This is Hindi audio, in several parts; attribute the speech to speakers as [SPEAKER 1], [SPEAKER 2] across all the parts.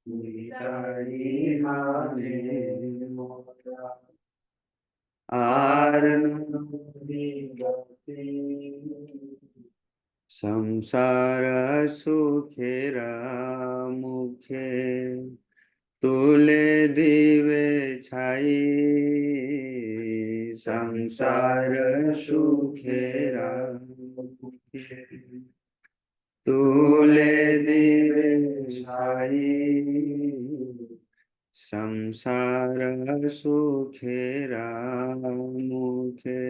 [SPEAKER 1] নিতাই মানে মোরা আর নাহি গতি সংসার সুখেরা মুখে তুলে দিবে ছাই সংসার সুখেরা মুখে তুলে দিবে ছাই সংসার সুখেরা মুখে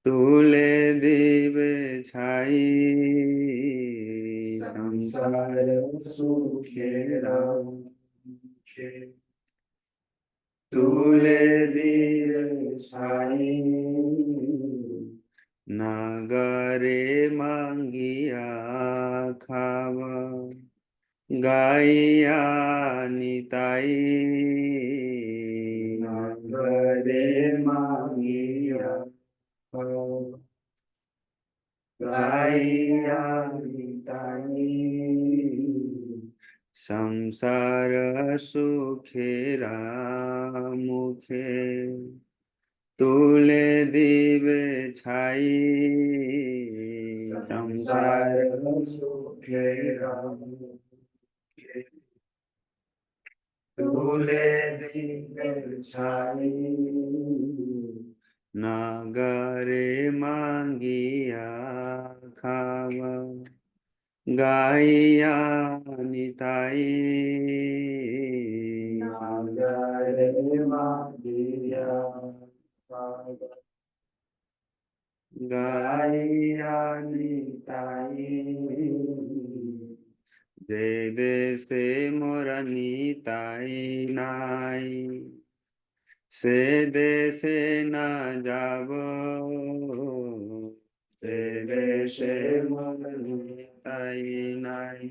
[SPEAKER 1] তুলে দিবে ছাই সংসার সুখেরা মুখে তুলে দিবে ছাই নাগারে মাঙ্গিয়া খাওয়া গাইয়া নিতাই নাগারে মাঙ্গিয়া খাওয়া গাইয়া নিতাই সংসার সুখেরা মুখে তুলে দিবে ছাই সংসার সুখেরা মুখে তুলে দিবে ছাই নাগারে মাঙ্গিয়া খাওয়া গাইয়া নিতাই নাগারে মাঙ্গিয়া গাইয়া নিতাই যে দেশে মোরা নিতাই নাই সে দেশে না যাব সে দেশে মোরা নিতাই নাই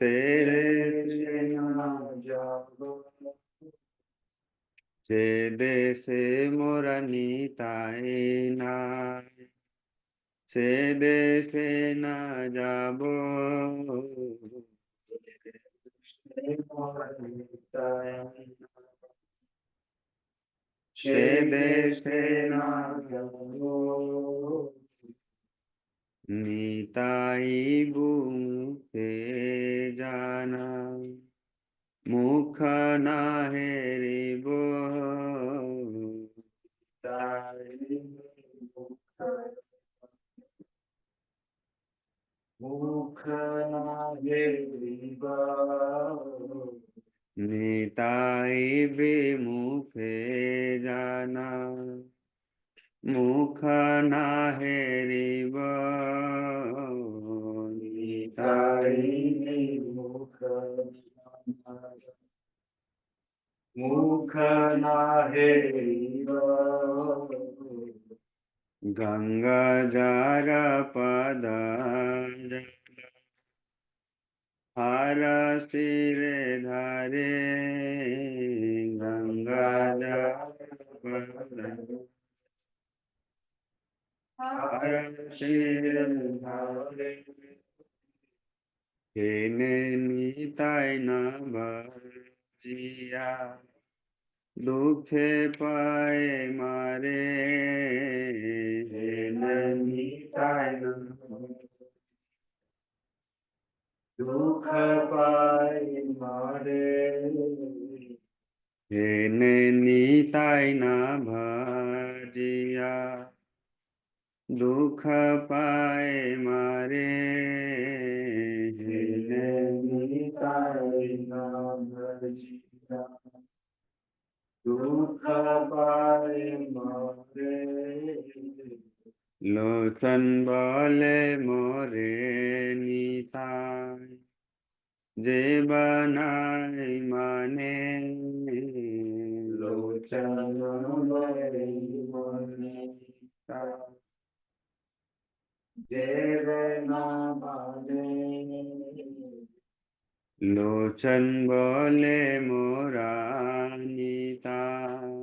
[SPEAKER 1] সে দেশে না যাব যে দেশে মোরা নিতাই নাই সে দেশে না যাব সে দেশে না যাব নিতাই বুকে জানা মুখ না হেরিব মুখ না হেরিব নিতাই বিমুখে জানা মুখ না হেরিব নিতাই বিমুখ মুখ না হেরিব গঙ্গা যার পদ হার শিরে ধারে গঙ্গা যার পদ হার শিরে ধারে হেনে নিতাই না বাজিয়া দুঃখে পায় মারে হেনে নিতাই না দুঃখ পায় মারে হেনে নিতাই না ভাজিয়া দুঃখ পায় মারে হেনে নিতাই না ভাজিয়া দুঃখ পায় মারে লোচন বলে মোরে নিতাই যে বানাই মানে লোচন বলে মোরে নিতাই যে না মানে লোচন বলে মোরা নিতাই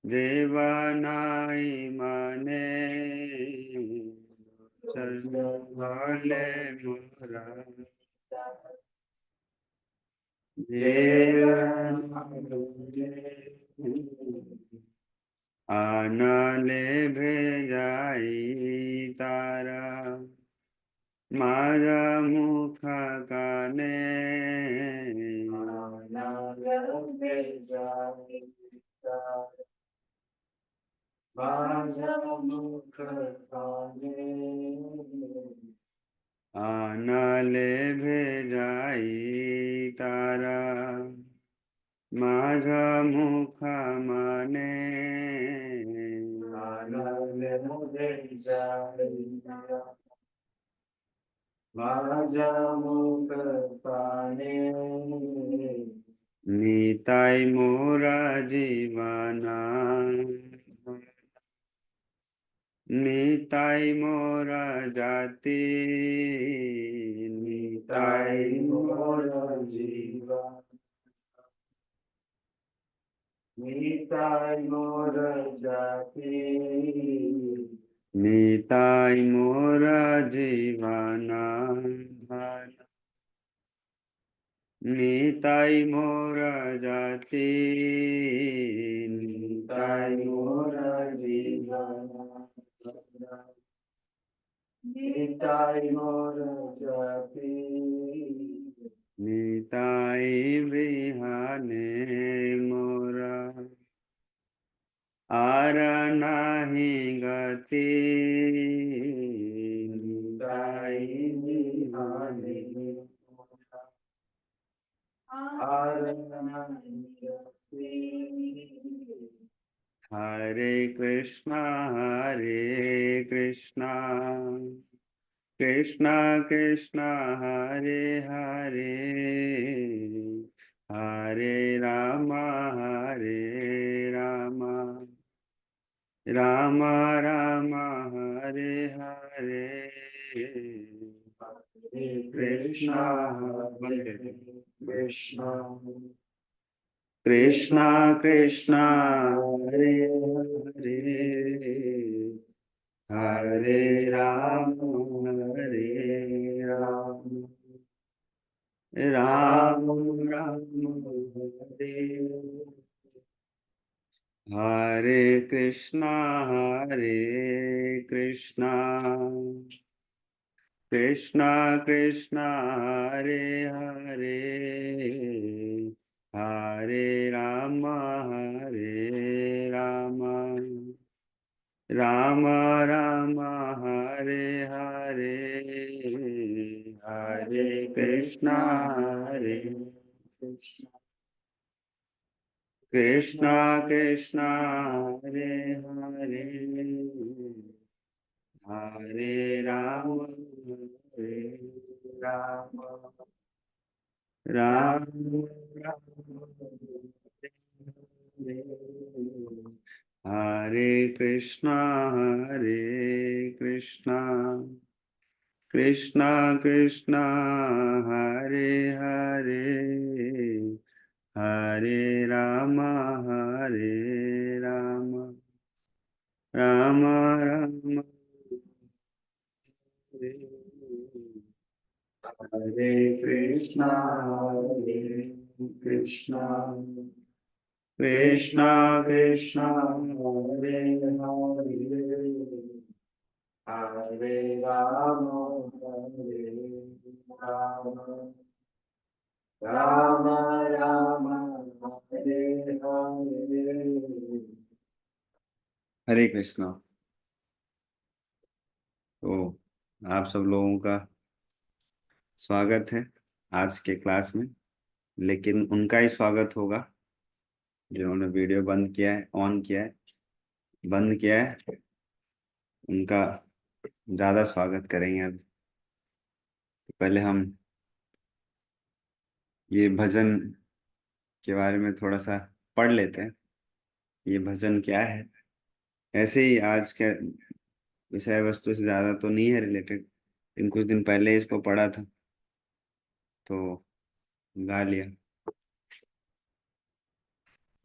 [SPEAKER 1] যে বানাই মানে संभाले मोरा देव आनाले भेजाई तारा माझा मुख काने आनाले भेजाई तारा माझा मुख माने निताई मोरा जीवना निताई मोरा जाति निताई मोरा जीवा निताई मोरा जाति निताई मोरा जीवना निताई मोरा जाति निताई मोरा जीवना निताई मोरा जाति निताई बिहाने मोरा आर नाही गति निताई बिहाने हरे कृष्णा कृष्णा कृष्णा हरे हरे हरे रामा राम राम हरे हरे कृष्णा वंदे कृष्णा कृष्णा कृष्णा हरे हरे हरे राम राम राम हरे हरे कृष्णा कृष्णा कृष्णा हरे हरे हरे राम राम राम हरे हरे हरे कृष्णा कृष्णा कृष्णा हरे हरे हरे राम राम राम हरे कृष्णा कृष्णा कृष्णा हरे हरे हरे राम राम राम हरे हरे कृष्णा कृष्णा कृष्णा कृष्णा हरे हरे हरे राम राम राम हरे हरे हरे कृष्णा। तो आप सब लोगों का स्वागत है आज के क्लास में, लेकिन उनका ही स्वागत होगा जिन्होंने वीडियो बंद किया है, ऑन किया है, बंद किया है, उनका ज्यादा स्वागत करेंगे। अब तो पहले हम ये भजन के बारे में थोड़ा सा पढ़ लेते हैं। ये भजन क्या है? ऐसे ही आज के विषय वस्तु से ज्यादा तो नहीं है रिलेटेड, इन कुछ दिन पहले इसको पढ़ा था तो गा लिया।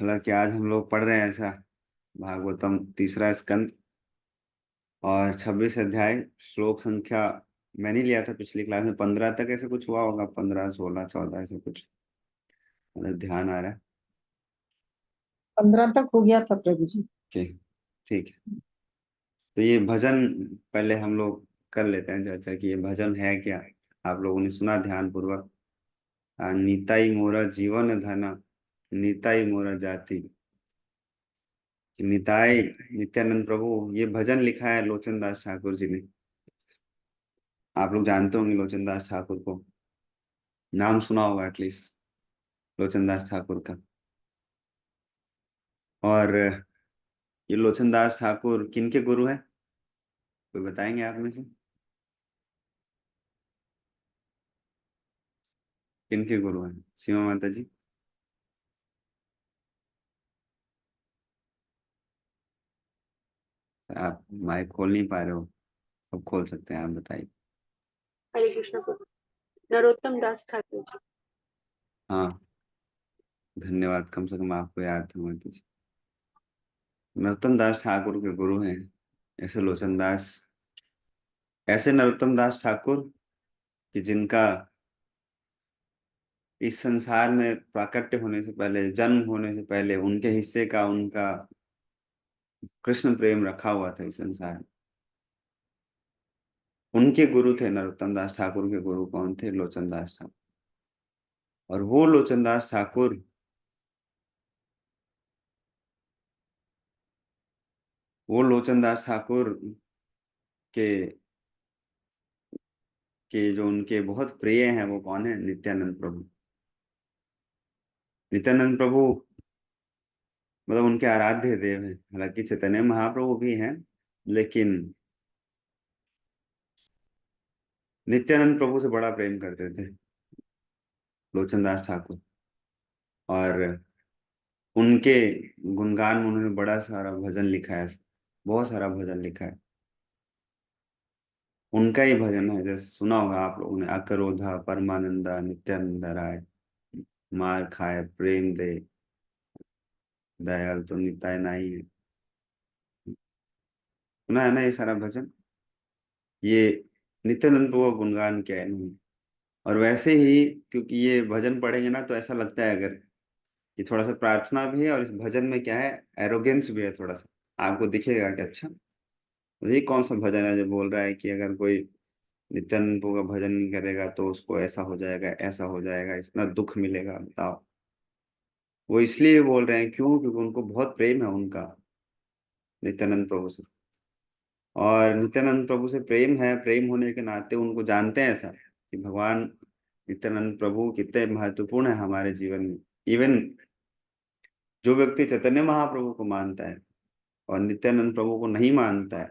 [SPEAKER 1] हालांकि आज हम लोग पढ़ रहे हैं ऐसा भागवतम तीसरा स्कंद और 26 अध्याय, श्लोक संख्या मैंने लिया था पिछली क्लास में 15 तक, ऐसे कुछ हुआ होगा, 15, 16, 14 ऐसे कुछ, मतलब ध्यान आ रहा है।
[SPEAKER 2] 15 तक हो गया था प्रभु जी।
[SPEAKER 1] ओके, ठीक है। तो ये भजन पहले हम लोग कर लेते हैं चर्चा कि ये भजन है क्या। आप लोगों ने सुना ध्यान पूर्वक। नीताई मोरा जीवन धना, नीताई मोरा जाति। निताई नित्यानंद प्रभु, ये भजन लिखा है लोचन दास ठाकुर जी ने। आप लोग जानते होंगे लोचन दास ठाकुर को, नाम सुना होगा एटलीस्ट लोचन दास ठाकुर का। और ये लोचन दास ठाकुर किनके गुरु हैं, कोई बताएंगे आप में से? किनके गुरु हैं सीमा माता जी? आप माइक खोल नहीं पा रहे हो, अब खोल सकते हैं, आप बताइए।
[SPEAKER 3] हरे कृष्ण प्रभु। नरोत्तम दास ठाकुर जी।
[SPEAKER 1] हाँ, धन्यवाद, कम से कम आपको याद था माता जी। नरोत्तम दास ठाकुर के गुरु हैं ऐसे लोचन दास, ऐसे नरोत्तम दास ठाकुर कि जिनका इस संसार में प्राकट्य होने से पहले, जन्म होने से पहले, उनके हिस्से का उनका कृष्ण प्रेम रखा हुआ था इस संसार में। उनके गुरु थे नरोत्तम दास ठाकुर के गुरु कौन थे? लोचन दास ठाकुर। और वो लोचन दास ठाकुर, वो लोचन दास ठाकुर के जो उनके बहुत प्रिय हैं वो कौन है? नित्यानंद प्रभु। नित्यानंद प्रभु मतलब उनके आराध्य देव हैं। हालांकि चैतन्य महाप्रभु भी हैं, लेकिन नित्यानंद प्रभु से बड़ा प्रेम करते थे लोचन दास ठाकुर। और उनके गुणगान में उन्होंने बड़ा सारा भजन लिखा है, बहुत सारा भजन लिखा है। उनका ही भजन है, जैसे सुना होगा आप लोगों ने, अकरोधा परमानंदा नित्यानंद राय, मार खाए प्रेम दे, दयाल तो निताय नाही है। सुना है ना ये सारा भजन? ये नित्यानंद प्रभु का गुणगान किया है इन्होंने। और वैसे ही, क्योंकि ये भजन पढ़ेंगे ना तो ऐसा लगता है अगर ये थोड़ा सा प्रार्थना भी है और इस भजन में क्या है, एरोगेंस भी है थोड़ा सा। आपको दिखेगा कि अच्छा, तो ये कौन सा भजन है जो बोल रहा है कि अगर कोई नित्यानंद प्रभु का भजन नहीं करेगा तो उसको ऐसा हो जाएगा, ऐसा हो जाएगा, इतना दुख मिलेगा, बताओ। वो इसलिए बोल रहे हैं, क्यों? क्योंकि उनको बहुत प्रेम है उनका नित्यानंद प्रभु से। और नित्यानंद प्रभु से प्रेम है, प्रेम होने के नाते उनको जानते हैं ऐसा कि भगवान नित्यानंद प्रभु कितने महत्वपूर्ण है हमारे जीवन में। इवन जो व्यक्ति चैतन्य महाप्रभु को मानता है और नित्यानंद प्रभु को नहीं मानता है,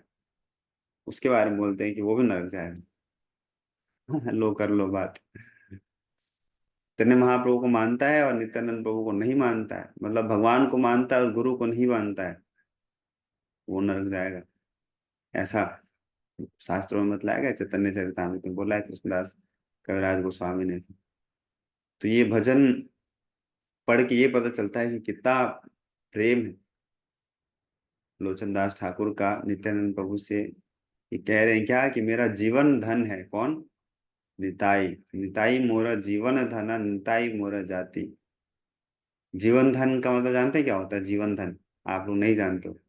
[SPEAKER 1] उसके बारे में बोलते हैं कि वो भी नरक जाएगा। लो कर लो बात। चैतन्य महाप्रभु को मानता है और नित्यानंद प्रभु को नहीं मानता है, मतलब भगवान को मानता है और गुरु को नहीं मानता है, वो नरक जाएगा। ऐसा शास्त्रों में बतलाया गया, चैतन्य चरितामृत में बोला है कृष्णदास कविराज गोस्वामी ने। तो ये भजन पढ़ के ये पता चलता है कि कितना प्रेम है लोचन दास ठाकुर का नित्यानंद प्रभु से। ये कह रहे हैं क्या कि मेरा जीवन धन है कौन? निताई। निताई मोरा जीवन धन, निताई मोरा जाति। जीवन धन का मतलब जानते हैं क्या होता है? जीवन धन आप लोग नहीं जानते हो,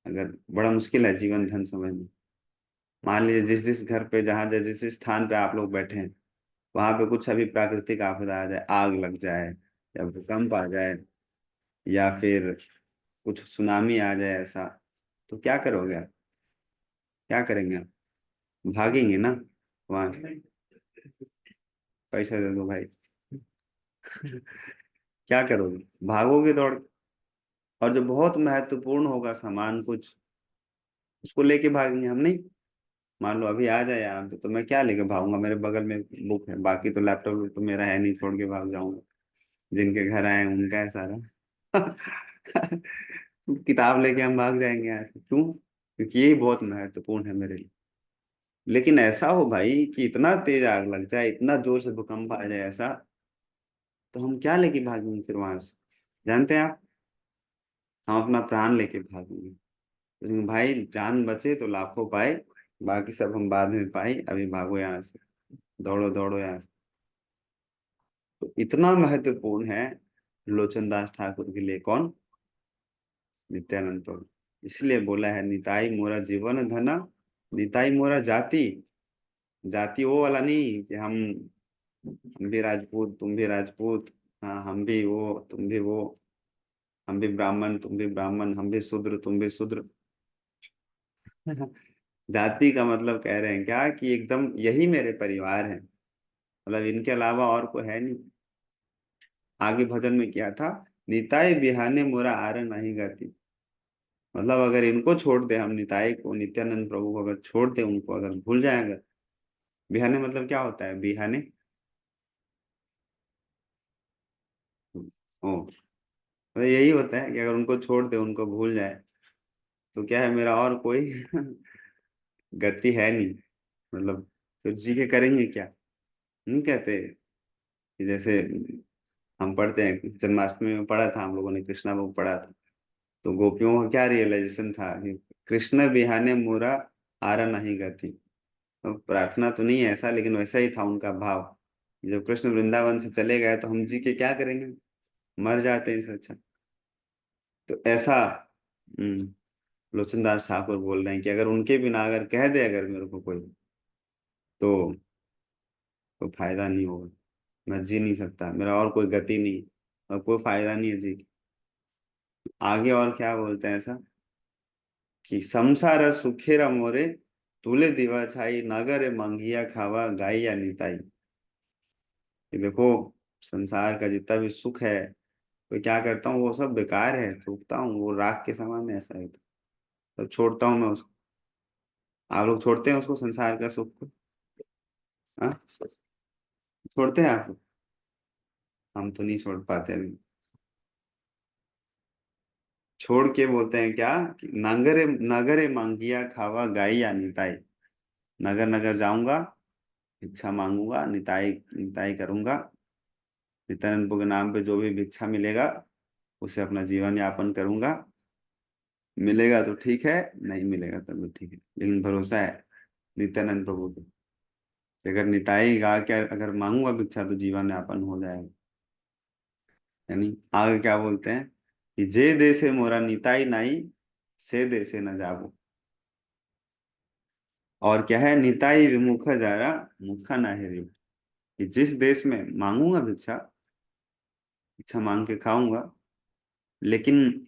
[SPEAKER 1] अगर बड़ा मुश्किल है जीवन धन समझना। मान लीजिए जिस जिस घर पे, जहाँ जिस जिस स्थान पे आप लोग बैठे हैं, वहां पे कुछ अभी प्राकृतिक आपदा आ जाए, आग लग जाए या भूकंप आ जाए या फिर कुछ सुनामी आ जाए ऐसा, तो क्या करोगे आप? क्या करेंगे आप? भागेंगे ना वहां से? पैसा दे दो भाई। क्या करोगे? भागोगे दौड़। और जो बहुत महत्वपूर्ण होगा सामान कुछ, उसको लेके भागेंगे हम नहीं। मान लो अभी आ जाए यहाँ पे, तो मैं क्या लेके भागूंगा? मेरे बगल में बुक है, बाकी तो लैपटॉप तो मेरा है नहीं, छोड़ के भाग जाऊंगा। जिनके घर आए उनका है सारा। किताब लेके हम भाग जाएंगे यहाँ से, क्यों? क्योंकि ये बहुत महत्वपूर्ण है मेरे लिए। लेकिन ऐसा हो भाई कि इतना तेज आग लग जाए, इतना जोर से भूकंप आ जाए ऐसा, तो हम क्या लेके भागेंगे फिर वहां से? जानते हैं आप? हम अपना प्राण लेके भागेंगे। लेकिन भाई जान बचे तो लाखों पाए, बाकी सब हम बाद में पाए, अभी भागो यहाँ से, दौड़ो दौड़ो यहाँ से। तो इतना महत्वपूर्ण है लोचन दास ठाकुर के लिए कौन? नित्यानंद प्रभु। इसलिए बोला है निताई मोरा जीवन धना, निताई मोरा जाति। जाति वो वाला नहीं कि हम भी राजपूत तुम भी राजपूत, हाँ हम भी वो तुम भी वो, हम भी ब्राह्मण तुम भी ब्राह्मण, हम भी शूद्र तुम भी शूद्र। जाति का मतलब कह रहे हैं क्या कि एकदम यही मेरे परिवार है, मतलब इनके अलावा और कोई है नहीं। आगे भजन में क्या था? निताई बिहाने मोरा आर नहीं गति। मतलब अगर इनको छोड़ दे, हम निताई को, नित्यानंद प्रभु को अगर छोड़ दे, उनको अगर भूल जाए अगर, बिहाने मतलब क्या होता है बिहाने? ओ, मतलब यही होता है कि अगर उनको छोड़ दे, उनको भूल जाए, तो क्या है, मेरा और कोई गति है नहीं। मतलब तो जी के करेंगे क्या? नहीं कहते कि जैसे हम पढ़ते हैं, जन्माष्टमी में पढ़ा था हम लोगों ने, कृष्णा को पढ़ा था, तो गोपियों का क्या रियलाइजेशन था कि कृष्ण बिहाने मोरा आरा नहीं गति। तो प्रार्थना तो नहीं है ऐसा, लेकिन वैसा ही था उनका भाव। जब कृष्ण वृंदावन से चले गए तो हम जी के क्या करेंगे, मर जाते हैं इससे अच्छा। तो ऐसा लोचनदास ठाकुर बोल रहे हैं कि अगर उनके बिना अगर कह दे अगर मेरे को कोई, तो फायदा नहीं होगा, मैं जी नहीं सकता, मेरा और कोई गति नहीं, और कोई फायदा नहीं है जी के। आगे और क्या बोलते हैं ऐसा कि संसार सुखेरा मोरे, तुले दिवा छाई, नगर मंगिया खावा गाई या निताई। कि देखो, संसार का जितना भी सुख है, तो क्या करता हूँ, वो सब बेकार है, थूकता हूँ, वो राख के समान है, ऐसा है तो सब छोड़ता हूँ मैं उसको। आप लोग छोड़ते हैं उसको, संसार का सुख को? हाँ, छोड़ते हैं आप लोग? हम तो नहीं छोड़ पाते अभी। छोड़ के बोलते हैं क्या कि नगरे नगरे मांगिया खावा गाई या निताई। नगर नगर जाऊंगा, भिक्षा मांगूंगा, निताई निताई करूंगा, नित्यानंद प्रभु के नाम पे जो भी भिक्षा मिलेगा उसे अपना जीवन यापन करूंगा। मिलेगा तो ठीक है, नहीं मिलेगा तब भी ठीक है, लेकिन भरोसा है नित्यानंद प्रभु पे कि अगर निताई गा के अगर मांगूंगा भिक्षा तो जीवन यापन हो जाएगा। यानी आगे क्या बोलते हैं कि जे देसे मोरा निताई नाई, से देसे न जाबो। और क्या है, निताई विमुख जारा, मुखा ना है रे। कि जिस देश में मांगूंगा भिक्षा, भिक्षा मांग के खाऊंगा, लेकिन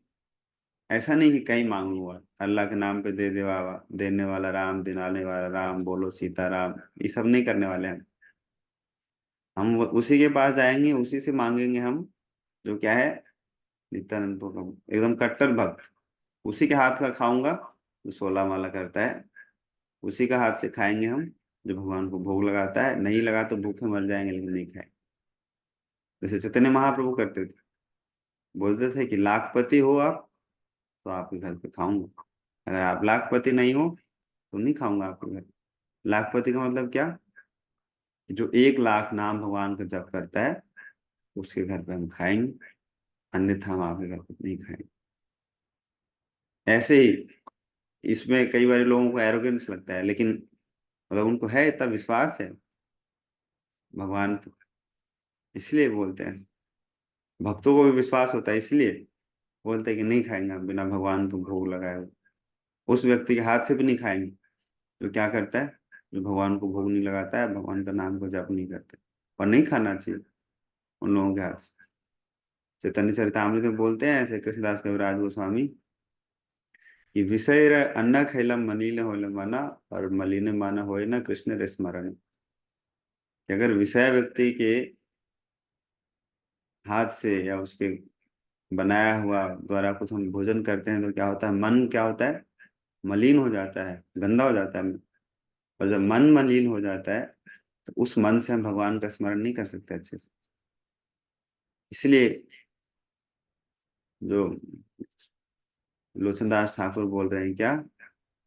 [SPEAKER 1] ऐसा नहीं कि कहीं मांग लूंगा, अल्लाह के नाम पे दे दे बाबा, देने वाला राम, दिलाने वाला राम, बोलो सीताराम, ये सब नहीं करने वाले हैं। हम उसी के पास जाएंगे, उसी से मांगेंगे हम, जो क्या है, नित्यानंद प्रभु, एकदम कट्टर भक्त। उसी के हाथ का खाऊंगा जो 16 माला करता है, उसी का हाथ से खाएंगे हम जो भगवान को भोग लगाता है। नहीं लगा तो भूखे मर जाएंगे, लेकिन नहीं खाए। जैसे चैतन्य महाप्रभु करते थे, बोलते थे कि लाखपति हो आप तो आपके घर पे खाऊंगा, अगर आप लाखपति नहीं हो तो नहीं खाऊंगा आपके घर। लाखपति का मतलब क्या? जो 1 लाख नाम भगवान का जप करता है, उसके घर पे हम खाएंगे, अन्यथा हम आपके घर पे नहीं खाएंगे। ऐसे ही इसमें कई बार लोगों को एरोगेंस लगता है, लेकिन मतलब उनको है इतना विश्वास है भगवान पे, इसलिए बोलते हैं। भक्तों को भी विश्वास होता है, इसलिए बोलते हैं कि नहीं खाएंगे हम बिना भगवान को भोग लगाए हुए। उस व्यक्ति के हाथ से भी नहीं खाएंगे जो क्या करता है, जो भगवान को भोग नहीं लगाता है, भगवान का नाम को जप नहीं करता। और नहीं खाना चाहिए उन लोगों के हाथ से। चैतन्य चरितामृत में बोलते हैं ऐसे कृष्णदास कविराज गोस्वामी कि विषय अन्ना खैलम मलिन होल मना, और मलिन माना होए ना कृष्ण रे स्मरण। कि अगर विषय व्यक्ति के हाथ से या उसके बनाया हुआ द्वारा कुछ हम भोजन करते हैं, तो क्या होता है, मन क्या होता है, मलिन हो जाता है, गंदा हो जाता है। और जब मन मलिन हो जाता है, तो उस मन से हम भगवान का स्मरण नहीं कर सकते अच्छे से। इसलिए जो लोचनदास ठाकुर बोल रहे हैं क्या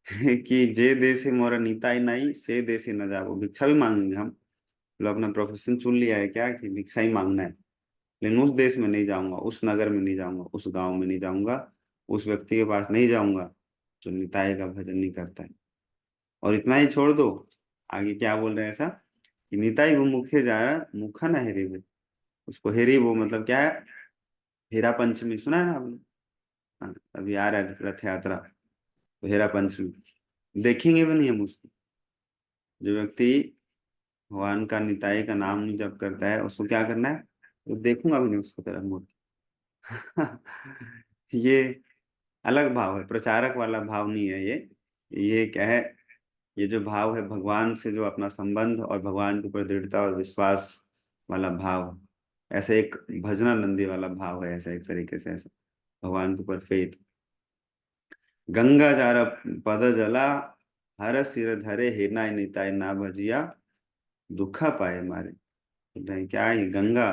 [SPEAKER 1] कि जे देसे मोरा नीताई नाई, से देसे न जाबो। भिक्षा भी मांगेंगे हम, मतलब अपना प्रोफेशन चुन लिया है क्या कि भिक्षा ही मांगना है, लेकिन उस देश में नहीं जाऊंगा, उस नगर में नहीं जाऊंगा, उस गांव में नहीं जाऊंगा, उस व्यक्ति के पास नहीं जाऊंगा जो निताई का भजन नहीं करता है। और इतना ही छोड़ दो, आगे क्या बोल रहे हैं ऐसा कि निताई वो मुखे जा रहा मुखा ना हेरी वो, उसको हेरी वो मतलब क्या है, हेरा पंचमी सुना है ना आपने? हाँ, अभी आ रहा है रथ यात्रा, तो हेरा पंचमी देखेंगे भी नहीं हम उसको। जो व्यक्ति भगवान का निताई का नाम नहीं जप करता है उसको क्या करना है, तो देखूंगा भी नहीं उसको तरफ मुड़ के। ये अलग भाव है, प्रचारक वाला भाव नहीं है ये क्या है, ये जो भाव है भगवान से जो अपना संबंध और भगवान के ऊपर दृढ़ता और विश्वास वाला भाव, ऐसे एक भजनानंदी वाला भाव है, ऐसा एक तरीके से ऐसा भगवान के ऊपर फेथ। गंगा जार पद जला हर सिर धरे हेना निताय ना भजिया दुखा पाए मारे। बोल रहे हैं क्या ये गंगा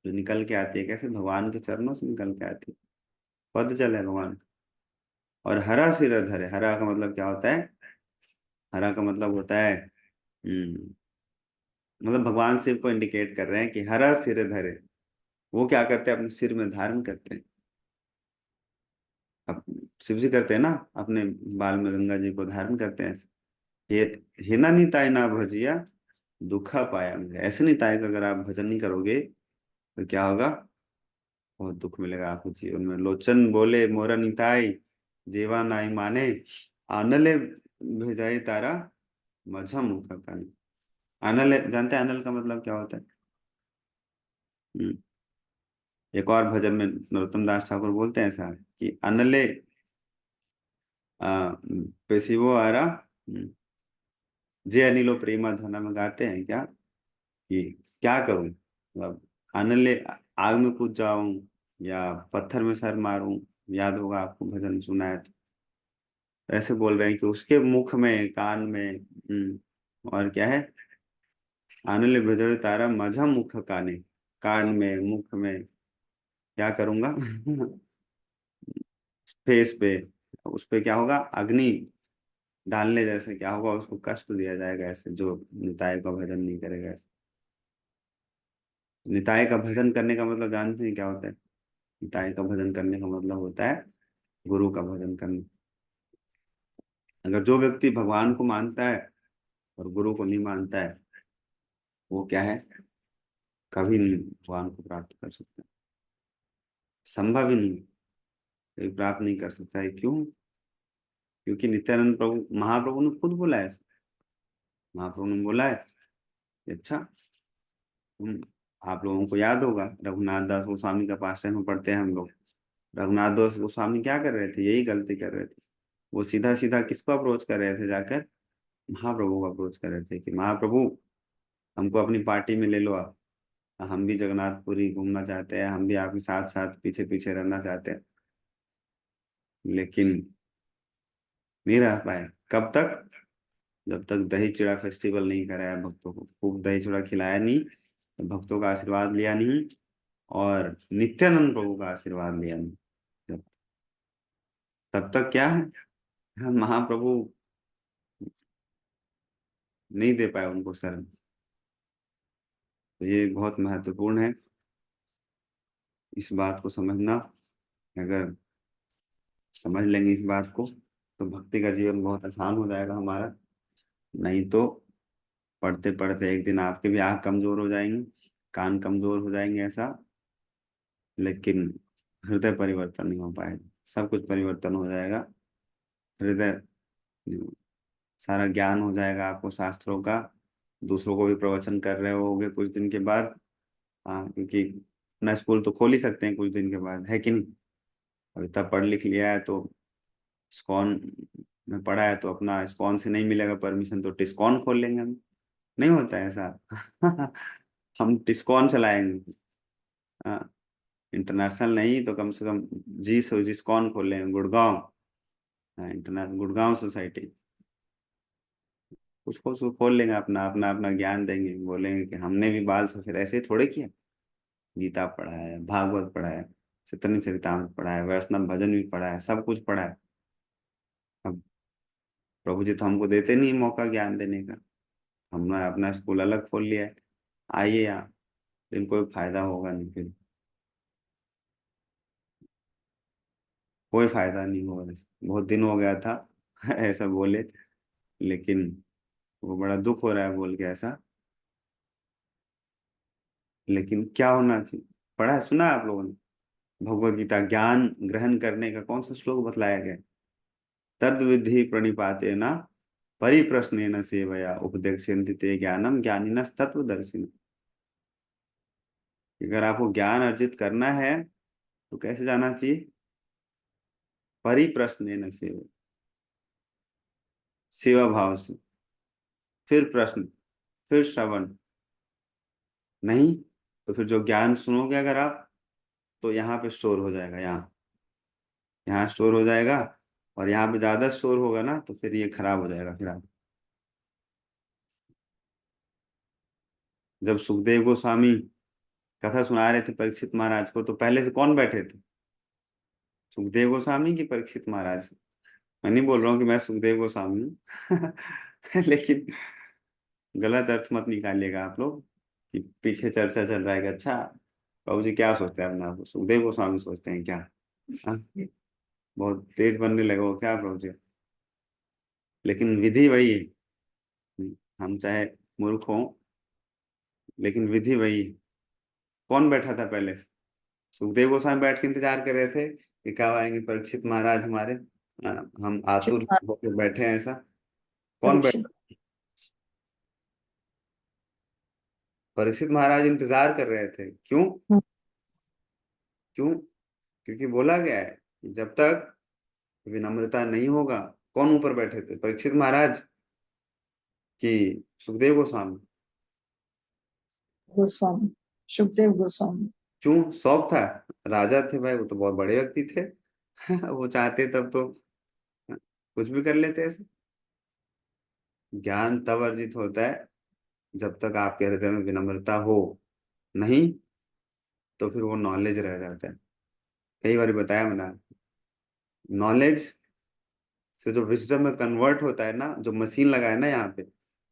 [SPEAKER 1] जो निकल के आती है कैसे भगवान के चरणों से निकल के आती है, पद जल है भगवान का। और हरा सिर धरे, हरा का मतलब क्या होता है, हरा का मतलब होता है मतलब भगवान शिव को इंडिकेट कर रहे हैं कि हरा सिर धरे, वो क्या करते हैं अपने सिर में धारण करते हैं। अब शिव जी करते हैं ना, अपने बाल में गंगा जी को धारण करते हैं। हे हेना निताय ना भजिया दुखा पाया मुझे, ऐसे निताय का अगर आप भजन नहीं करोगे तो क्या होगा, बहुत दुख मिलेगा आपको जीवन में। लोचन बोले मोरा निताई जीवा नाई माने, आनले भेजाई तारा मझा मुखा कानी। अनल जानते हैं अनल का मतलब क्या होता है? हम्म, एक और भजन में नरोत्तम दास ठाकुर बोलते हैं ऐसा कि अनले आ, पेशिवो आरा जे अनिलो प्रेमा धना में गाते हैं क्या कि क्या करूं, मतलब अनले आग में कूद जाऊं या पत्थर में सर मारूं, याद होगा आपको भजन सुना है तो। ऐसे बोल रहे हैं कि उसके मुख में कान में और क्या है, आनले भेजो तारा मझा मुख काने, कान में मुख में क्या करूंगा फेस पे, उस पे क्या होगा, अग्नि डालने जैसे क्या होगा, उसको कष्ट दिया जाएगा ऐसे जो निताय का भजन नहीं करेगा ऐसे। निताय का भजन करने का मतलब जानते हैं क्या होता है? निताय का भजन करने का मतलब होता है गुरु का भजन करना। अगर जो व्यक्ति भगवान को मानता है और गुरु को नहीं मानता है, वो क्या है, कभी नहीं भगवान को प्राप्त कर सकता, संभव ही नहीं, कभी प्राप्त नहीं कर सकता है। क्यों? क्योंकि नित्यानंद प्रभु महाप्रभु ने खुद बोला है ऐसा। महाप्रभु ने बोला है कि अच्छा आप लोगों को याद होगा रघुनाथ दास गोस्वामी का पास में पढ़ते हैं हम लोग। रघुनाथ दास गोस्वामी क्या कर रहे थे, यही गलती कर रहे थे। वो सीधा सीधा किसको अप्रोच कर रहे थे जाकर, महाप्रभु को अप्रोच कर रहे थे कि महाप्रभु हमको अपनी पार्टी में ले लो आप, हम भी जगन्नाथपुरी घूमना चाहते हैं, हम भी आपके साथ साथ पीछे पीछे रहना चाहते हैं। लेकिन नहीं रह पाए, कब तक, जब तक दही चिड़ा फेस्टिवल नहीं कराया भक्तों को, खूब दही चिड़ा खिलाया नहीं, भक्तों का आशीर्वाद लिया नहीं, और नित्यानंद प्रभु का आशीर्वाद लिया नहीं, जब तब तक क्या है, महाप्रभु नहीं दे पाए उनको शरण। तो ये बहुत महत्वपूर्ण है इस बात को समझना। अगर समझ लेंगे इस बात को तो भक्ति का जीवन बहुत आसान हो जाएगा हमारा। नहीं तो पढ़ते पढ़ते एक दिन आपके भी आँख कमजोर हो जाएंगी, कान कमजोर हो जाएंगे ऐसा, लेकिन हृदय परिवर्तन नहीं हो पाएगा। सब कुछ परिवर्तन हो जाएगा, हृदय, सारा ज्ञान हो जाएगा आपको शास्त्रों का, दूसरों को भी प्रवचन कर रहे होगे कुछ दिन के बाद। हाँ, क्योंकि अपना स्कूल तो खोल ही सकते हैं कुछ दिन के बाद, है कि नहीं? अब इतना पढ़ लिख लिया है तो स्कॉन में पढ़ा है तो अपना स्कॉन से नहीं मिलेगा परमिशन तो टिस्कॉन खोल लेंगे हम। नहीं होता है ऐसा हम टिस्कॉन चलाएंगे। हाँ, इंटरनेशनल नहीं तो कम से कम जिस्कॉन खोल लेंगे गुड़गांव। हाँ, इंटरनेशनल गुड़गांव सोसाइटी, उसको खोल लेंगे, अपना अपना अपना ज्ञान देंगे, बोलेंगे कि हमने भी बाल सफेद ऐसे थोड़े किया, गीता पढ़ा है, भागवत पढ़ा है, चैतन्य चरितामृत पढ़ा है, वैष्णव भजन भी पढ़ा है, सब कुछ पढ़ा है। अब प्रभु जी तो हमको देते नहीं मौका ज्ञान देने का, हमने अपना स्कूल अलग खोल लिया है। आइए यहाँ, लेकिन कोई फायदा होगा नहीं फिर। कोई फायदा नहीं होगा इससे। बहुत दिन हो गया था ऐसा बोले, लेकिन वो बड़ा दुख हो रहा है बोल के ऐसा। लेकिन क्या होना चाहिए, पढ़ा है सुना है आप लोगों ने? भगवत गीता ज्ञान ग्रहण करने का कौन सा श्लोक बतलाया गया? तद विधि प्रणिपातेन परिप्रश्नेन सेवया उपदेक्ष्यन्ति ते ज्ञानम ज्ञानिनस् तत्वदर्शिनः। अगर आपको ज्ञान अर्जित करना है तो कैसे जाना चाहिए? परिप्रश्नेन सेव, सेवा भाव से, फिर प्रश्न, फिर श्रवण। नहीं तो फिर जो ज्ञान सुनोगे अगर आप, तो यहाँ पे स्टोर हो जाएगा, यहाँ यहाँ स्टोर हो जाएगा। और यहाँ पे ज्यादा स्टोर होगा ना तो फिर ये खराब हो जाएगा। फिर आप जब सुखदेव गोस्वामी कथा सुना रहे थे परीक्षित महाराज को, तो पहले से कौन बैठे थे? सुखदेव गोस्वामी की परीक्षित महाराज? मैं नहीं बोल रहा हूँ कि मैं सुखदेव गोस्वामी हूँ लेकिन गलत अर्थ मत निकालिएगा आप लोग कि पीछे चर्चा चल रहा है कि अच्छा प्रभु जी क्या सोचते हैं अपना आप, सुखदेव गोस्वामी सोचते हैं क्या? हाँ? बहुत तेज बनने लगे हो क्या प्रभु जी? लेकिन विधि वही है। हम चाहे मूर्ख हों, लेकिन विधि वही है। कौन बैठा था पहले से? सुखदेव गोस्वामी बैठ के इंतजार कर रहे थे कि कब आएंगे परीक्षित महाराज हमारे। हम आतुर होकर बैठे हैं ऐसा। कौन बैठ?
[SPEAKER 2] परीक्षित।
[SPEAKER 1] परीक्षित महाराज इंतजार कर रहे थे। क्यों?
[SPEAKER 2] हम्म,
[SPEAKER 1] क्यों? क्योंकि बोला गया है कि जब तक विनम्रता नहीं होगा। कौन ऊपर बैठे थे, परीक्षित महाराज कि सुखदेव गोस्वामी?
[SPEAKER 2] गोस्वामी, सुखदेव गोस्वामी।
[SPEAKER 1] क्यों? शौक था। राजा थे भाई, वो तो बहुत बड़े व्यक्ति थे वो चाहते तब तो कुछ भी कर लेते ऐसे। ज्ञान तब अर्जित होता है जब तक आपके हृदय में विनम्रता हो। नहीं तो फिर वो नॉलेज रह जाता है। कई बार बताया मैंने, नॉलेज से जो विजडम में कन्वर्ट होता है ना, जो मशीन लगा है ना यहाँ पे,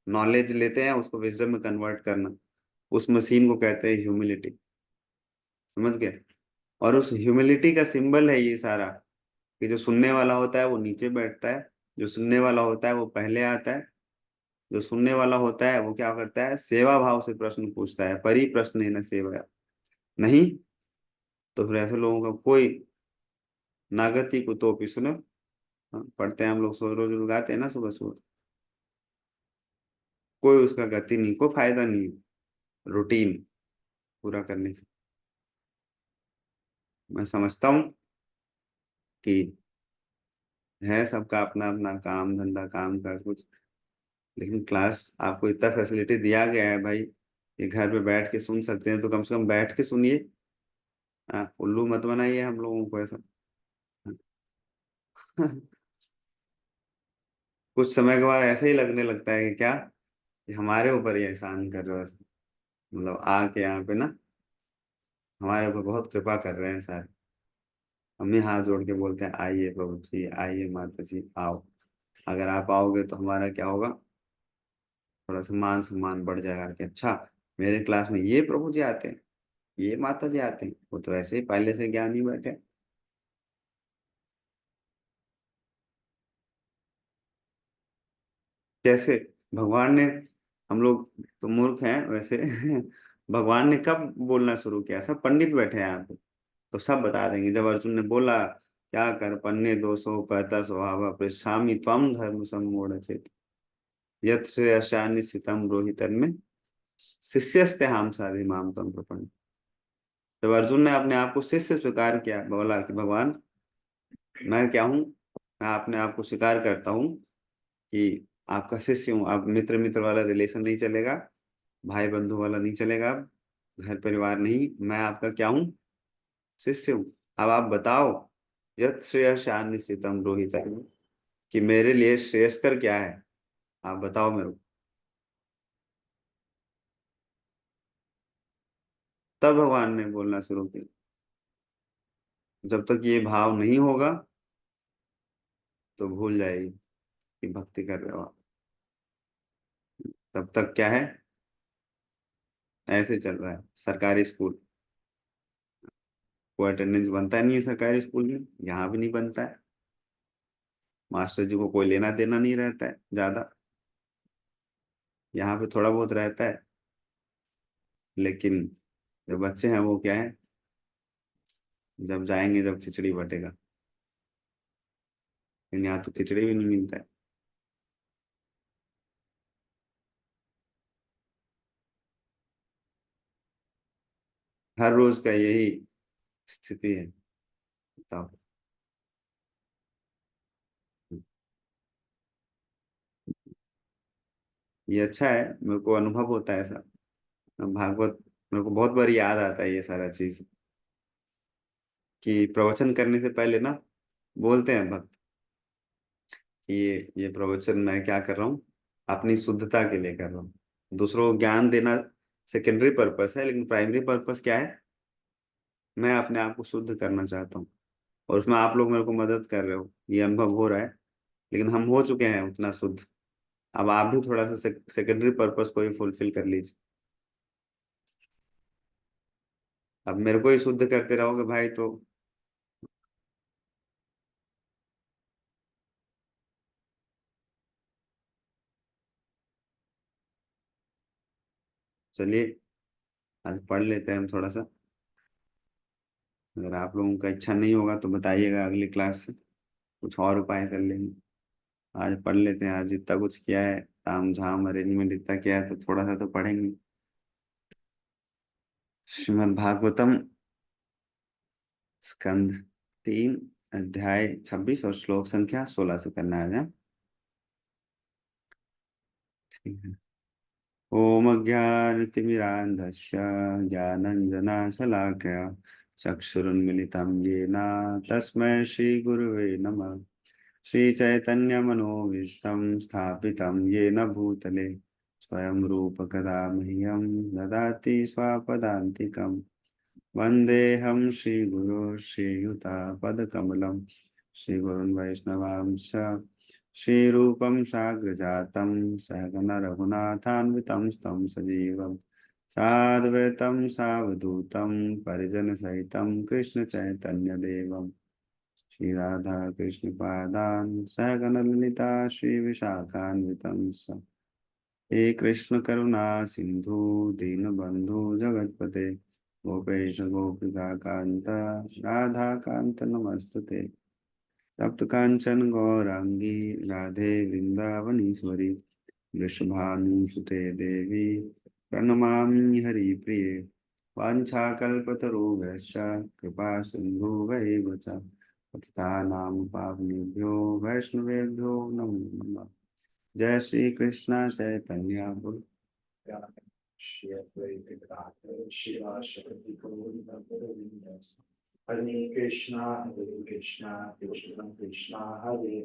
[SPEAKER 1] नॉलेज लेते हैं उसको विजडम में कन्वर्ट करना, उस मशीन को कहते हैं ह्यूमिलिटी। समझ गए? और उस ह्यूमिलिटी का सिंबल है ये सारा, कि जो सुनने वाला होता है वो नीचे बैठता है, जो सुनने वाला होता है वो पहले आता है। जो सुनने वाला होता है वो क्या करता है? सेवा भाव से प्रश्न पूछता है, परि प्रश्न है न सेवा। नहीं तो फिर ऐसे लोगों का कोई नागति कुतोपि सुनो। हाँ, पढ़ते हैं हम लोग, सो रोज गाते हैं ना सुबह सुबह। कोई उसका गति नहीं, कोई फायदा नहीं है रूटीन पूरा करने से। मैं समझता हूँ कि है सबका अपना अपना काम धंधा, काम का कुछ, लेकिन क्लास आपको इतना फैसिलिटी दिया गया है भाई कि घर पे बैठ के सुन सकते हैं, तो कम से कम बैठ के सुनिए। उल्लू मत बनाइए हम लोगों को ऐसा कुछ समय के बाद ऐसे ही लगने लगता है कि क्या, कि हमारे ऊपर ये एहसान कर रहे हो ऐसा। मतलब आके यहाँ पे ना हमारे ऊपर बहुत कृपा कर रहे हैं सारे। हम ही हाथ जोड़ के बोलते हैं आइए प्रभु जी, आइए माता जी आओ। अगर आप आओगे तो हमारा क्या होगा, थोड़ा सा मान सम्मान बढ़ जाएगा कि अच्छा मेरे क्लास में ये प्रभु जी आते हैं, ये माता जी आते हैं, वो तो ऐसे ही पहले से ज्ञानी बैठे। कैसे? भगवान ने, हम लोग तो मूर्ख हैं वैसे भगवान ने कब बोलना शुरू किया? सब पंडित बैठे हैं यहाँ पे, तो सब बता देंगे। जब अर्जुन ने बोला क्या कर पन्ने 200 स्वभाव पृष्ठामि त्वम धर्म सम्मूढ़ चेत यत् श्रेयशान्निश्चितम रोहितन में शिष्यस्ते हम साधि माम तम प्रपन्न। जब अर्जुन ने अपने आप को शिष्य स्वीकार किया, बोला कि भगवान मैं क्या हूँ, मैं अपने आप को स्वीकार करता हूँ कि आपका शिष्य हूँ। अब मित्र मित्र वाला रिलेशन नहीं चलेगा, भाई बंधु वाला नहीं चलेगा, अब घर परिवार नहीं, मैं आपका क्या हूँ? शिष्य हूँ। अब आप बताओ, यत् श्रेयशान निश्चितम रोहित, कि मेरे लिए श्रेयस्कर क्या है, आप बताओ मेरे को। तब भगवान ने बोलना शुरू किया। जब तक ये भाव नहीं होगा तो भूल जाएगी कि भक्ति कर रहे हो आप। तब तक क्या है, ऐसे चल रहा है सरकारी स्कूल, कोई अटेंडेंस बनता नहीं है सरकारी स्कूल में, यहाँ भी नहीं बनता है। मास्टर जी को कोई लेना देना नहीं रहता है ज्यादा, यहाँ पे थोड़ा बहुत रहता है। लेकिन जो बच्चे हैं वो क्या है, जब जाएंगे जब खिचड़ी बटेगा, लेकिन यहाँ तो खिचड़ी भी नहीं मिलता है। हर रोज का यही स्थिति है। बताओ। ये अच्छा है, मेरे को अनुभव होता है ऐसा। भागवत मेरे को बहुत बार याद आता है ये सारा चीज, कि प्रवचन करने से पहले ना बोलते हैं भक्त कि ये प्रवचन मैं क्या कर रहा हूँ, अपनी शुद्धता के लिए कर रहा हूँ। दूसरों को ज्ञान देना सेकेंडरी पर्पस है, लेकिन प्राइमरी पर्पस क्या है, मैं अपने आप को शुद्ध करना चाहता हूँ। और उसमें आप लोग मेरे को मदद कर रहे हो, ये अनुभव हो रहा है। लेकिन हम हो चुके हैं उतना शुद्ध, अब आप भी थोड़ा सा सेकेंडरी पर्पस को ही फुलफिल कर लीजिए। अब मेरे को ही शुद्ध करते रहोगे भाई तो चलिए आज पढ़ लेते हैं हम थोड़ा सा। अगर आप लोगों का इच्छा नहीं होगा तो बताइएगा, अगली क्लास से कुछ और उपाय कर लेंगे। आज पढ़ लेते हैं, आज इतना कुछ किया है, ताम झाम अरेंजमेंट इतना किया है, तो थोड़ा सा तो पढ़ेंगे। श्रीमद् भागवतम स्कंद 3 अध्याय 26 और श्लोक संख्या 16 से करना है ना? ठीक है। ओम अज्ञानतिमिरान्धस्य ज्ञानञ्जनशलाकया चक्षुरुन्मिलितं येन तस्मै श्रीगुरुवे नमः। श्रीचैतन्यमनोभीष्टं स्थापितं येन भूतले स्वयं रूप कदा मह्यं ददाति स्वापदान्तिकम्। वन्देऽहं श्रीगुरो श्रीयुतापदकमलं श्रीगुरुन् वैष्णवांश्च श्रीरूपं साग्रजातं सहगण रघुनाथान्वितं तं सजीवं साद्वैतं सावधूतं परिजनसहितं कृष्णचैतन्यदेवं श्रीराधा कृष्णपादान् सहगण ललिता श्रीविशाखान्वितं स हे कृष्ण करुणा सिंधु दीनबंधु जगतपते गोपेश गोपिका कांत राधा कांत नमस्तुते। तप्त कांचन गौरांगी राधे वृंदावनीश्वरी वृषभानुसुते देवी प्रणमामि हरिप्रिये। वाञ्छाकल्पतरुभ्यश्च कृपा सिन्धुभैव च पतितानां पावनेभ्यो वैष्णवेभ्यो नमो नमः। जय श्री कृष्ण चैतन्य प्रभु
[SPEAKER 4] Shri Advaita Gadadhar Shivasakti Gauranga Govinda Hare Krishna Krishna Krishna Hare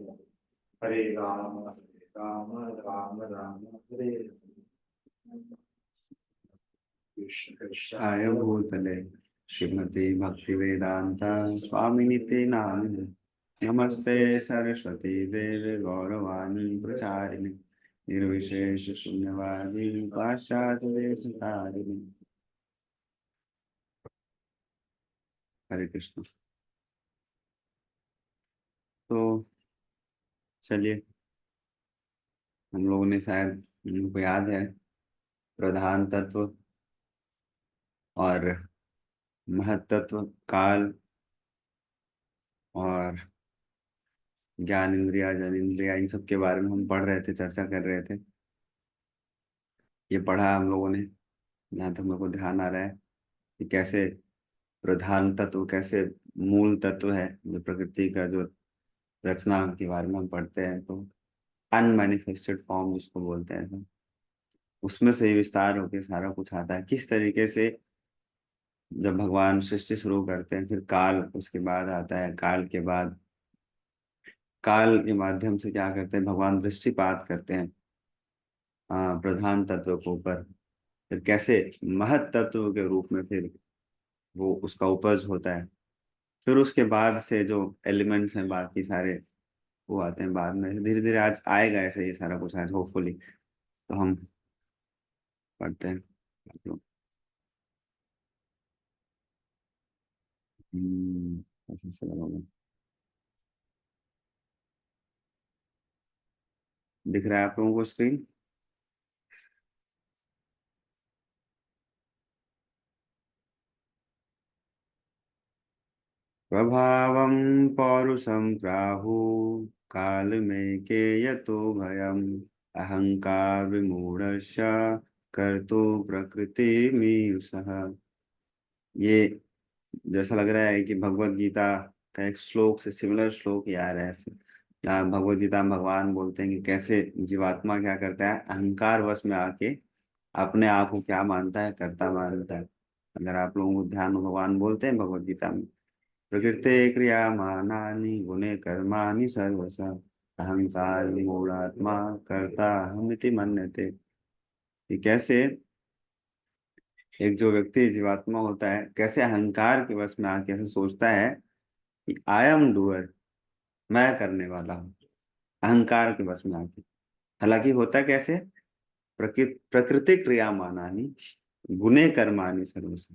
[SPEAKER 4] Hare Rama Rama Rama Rama Hare Krishna Krishna
[SPEAKER 1] आय भूतले श्रीमती भक्ति वेदांता स्वामिनिते नामिने नमस्ते सरस्वती देवे गौरवाणी प्रचारिणे निर्विशेष शून्यवादी पाश्चात्य देशतारिणे। हरे कृष्ण। तो चलिए, हम लोगों ने शायद, हमको याद है, प्रधान तत्व और महत्त्व, काल और ज्ञान इंद्रिया जन इंद्रिया, इन सब के बारे में हम पढ़ रहे थे, चर्चा कर रहे थे। ये पढ़ा हम लोगों ने, जहाँ तक मेरे को ध्यान आ रहा है, कि कैसे प्रधान तत्व, कैसे मूल तत्व है, जो प्रकृति का जो रचना के बारे में हम पढ़ते हैं, तो अनमैनिफेस्टेड फॉर्म जिसको बोलते हैं, तो उसमें से ही विस्तार होके सारा कुछ आता है। किस तरीके से जब भगवान सृष्टि शुरू करते हैं, फिर काल उसके बाद आता है, काल के बाद, काल के माध्यम से क्या करते हैं, भगवान दृष्टिपात करते हैं प्रधान तत्व के ऊपर। फिर कैसे महत तत्व के रूप में फिर वो उसका उपज होता है। फिर उसके बाद से जो एलिमेंट्स हैं बाकी सारे, वो आते हैं बाद में। धीरे धीरे आज आएगा ऐसे ये सारा कुछ, आज होपफुली तो हम पढ़ते हैं। ऐसे से लगाऊंगा। दिख रहा है आप लोगों को स्क्रीन? प्रभावं पौरुषं प्राहुः कालमेके यतो भयम् अहंकार विमूढ़स्य कर्तु प्रकृतिमीयुषः। ये जैसा लग रहा है कि भगवत गीता का एक श्लोक से सिमिलर श्लोक याद है ऐसे। यहाँ भगवत गीता में भगवान बोलते हैं कि कैसे जीवात्मा क्या करता है, अहंकार वश में आके अपने आप को क्या मानता है, कर्ता मानता है। अगर आप लोगों को ध्यान हो, भगवान बोलते हैं भगवत गीता में, प्रकृते क्रियमाणानि गुणे कर्माणि सर्वशः अहंकार मूढ़ात्मा कर्ता हमिति मन्यते। कि कैसे एक जो व्यक्ति जीवात्मा होता है, कैसे अहंकार के वश में आके ऐसे सोचता है कि आई एम डूअर, मैं करने वाला हूँ, अहंकार के वश में आके। हालांकि होता कैसे, प्रकृति क्रिया मानानी गुणे कर्माणि सर्वश।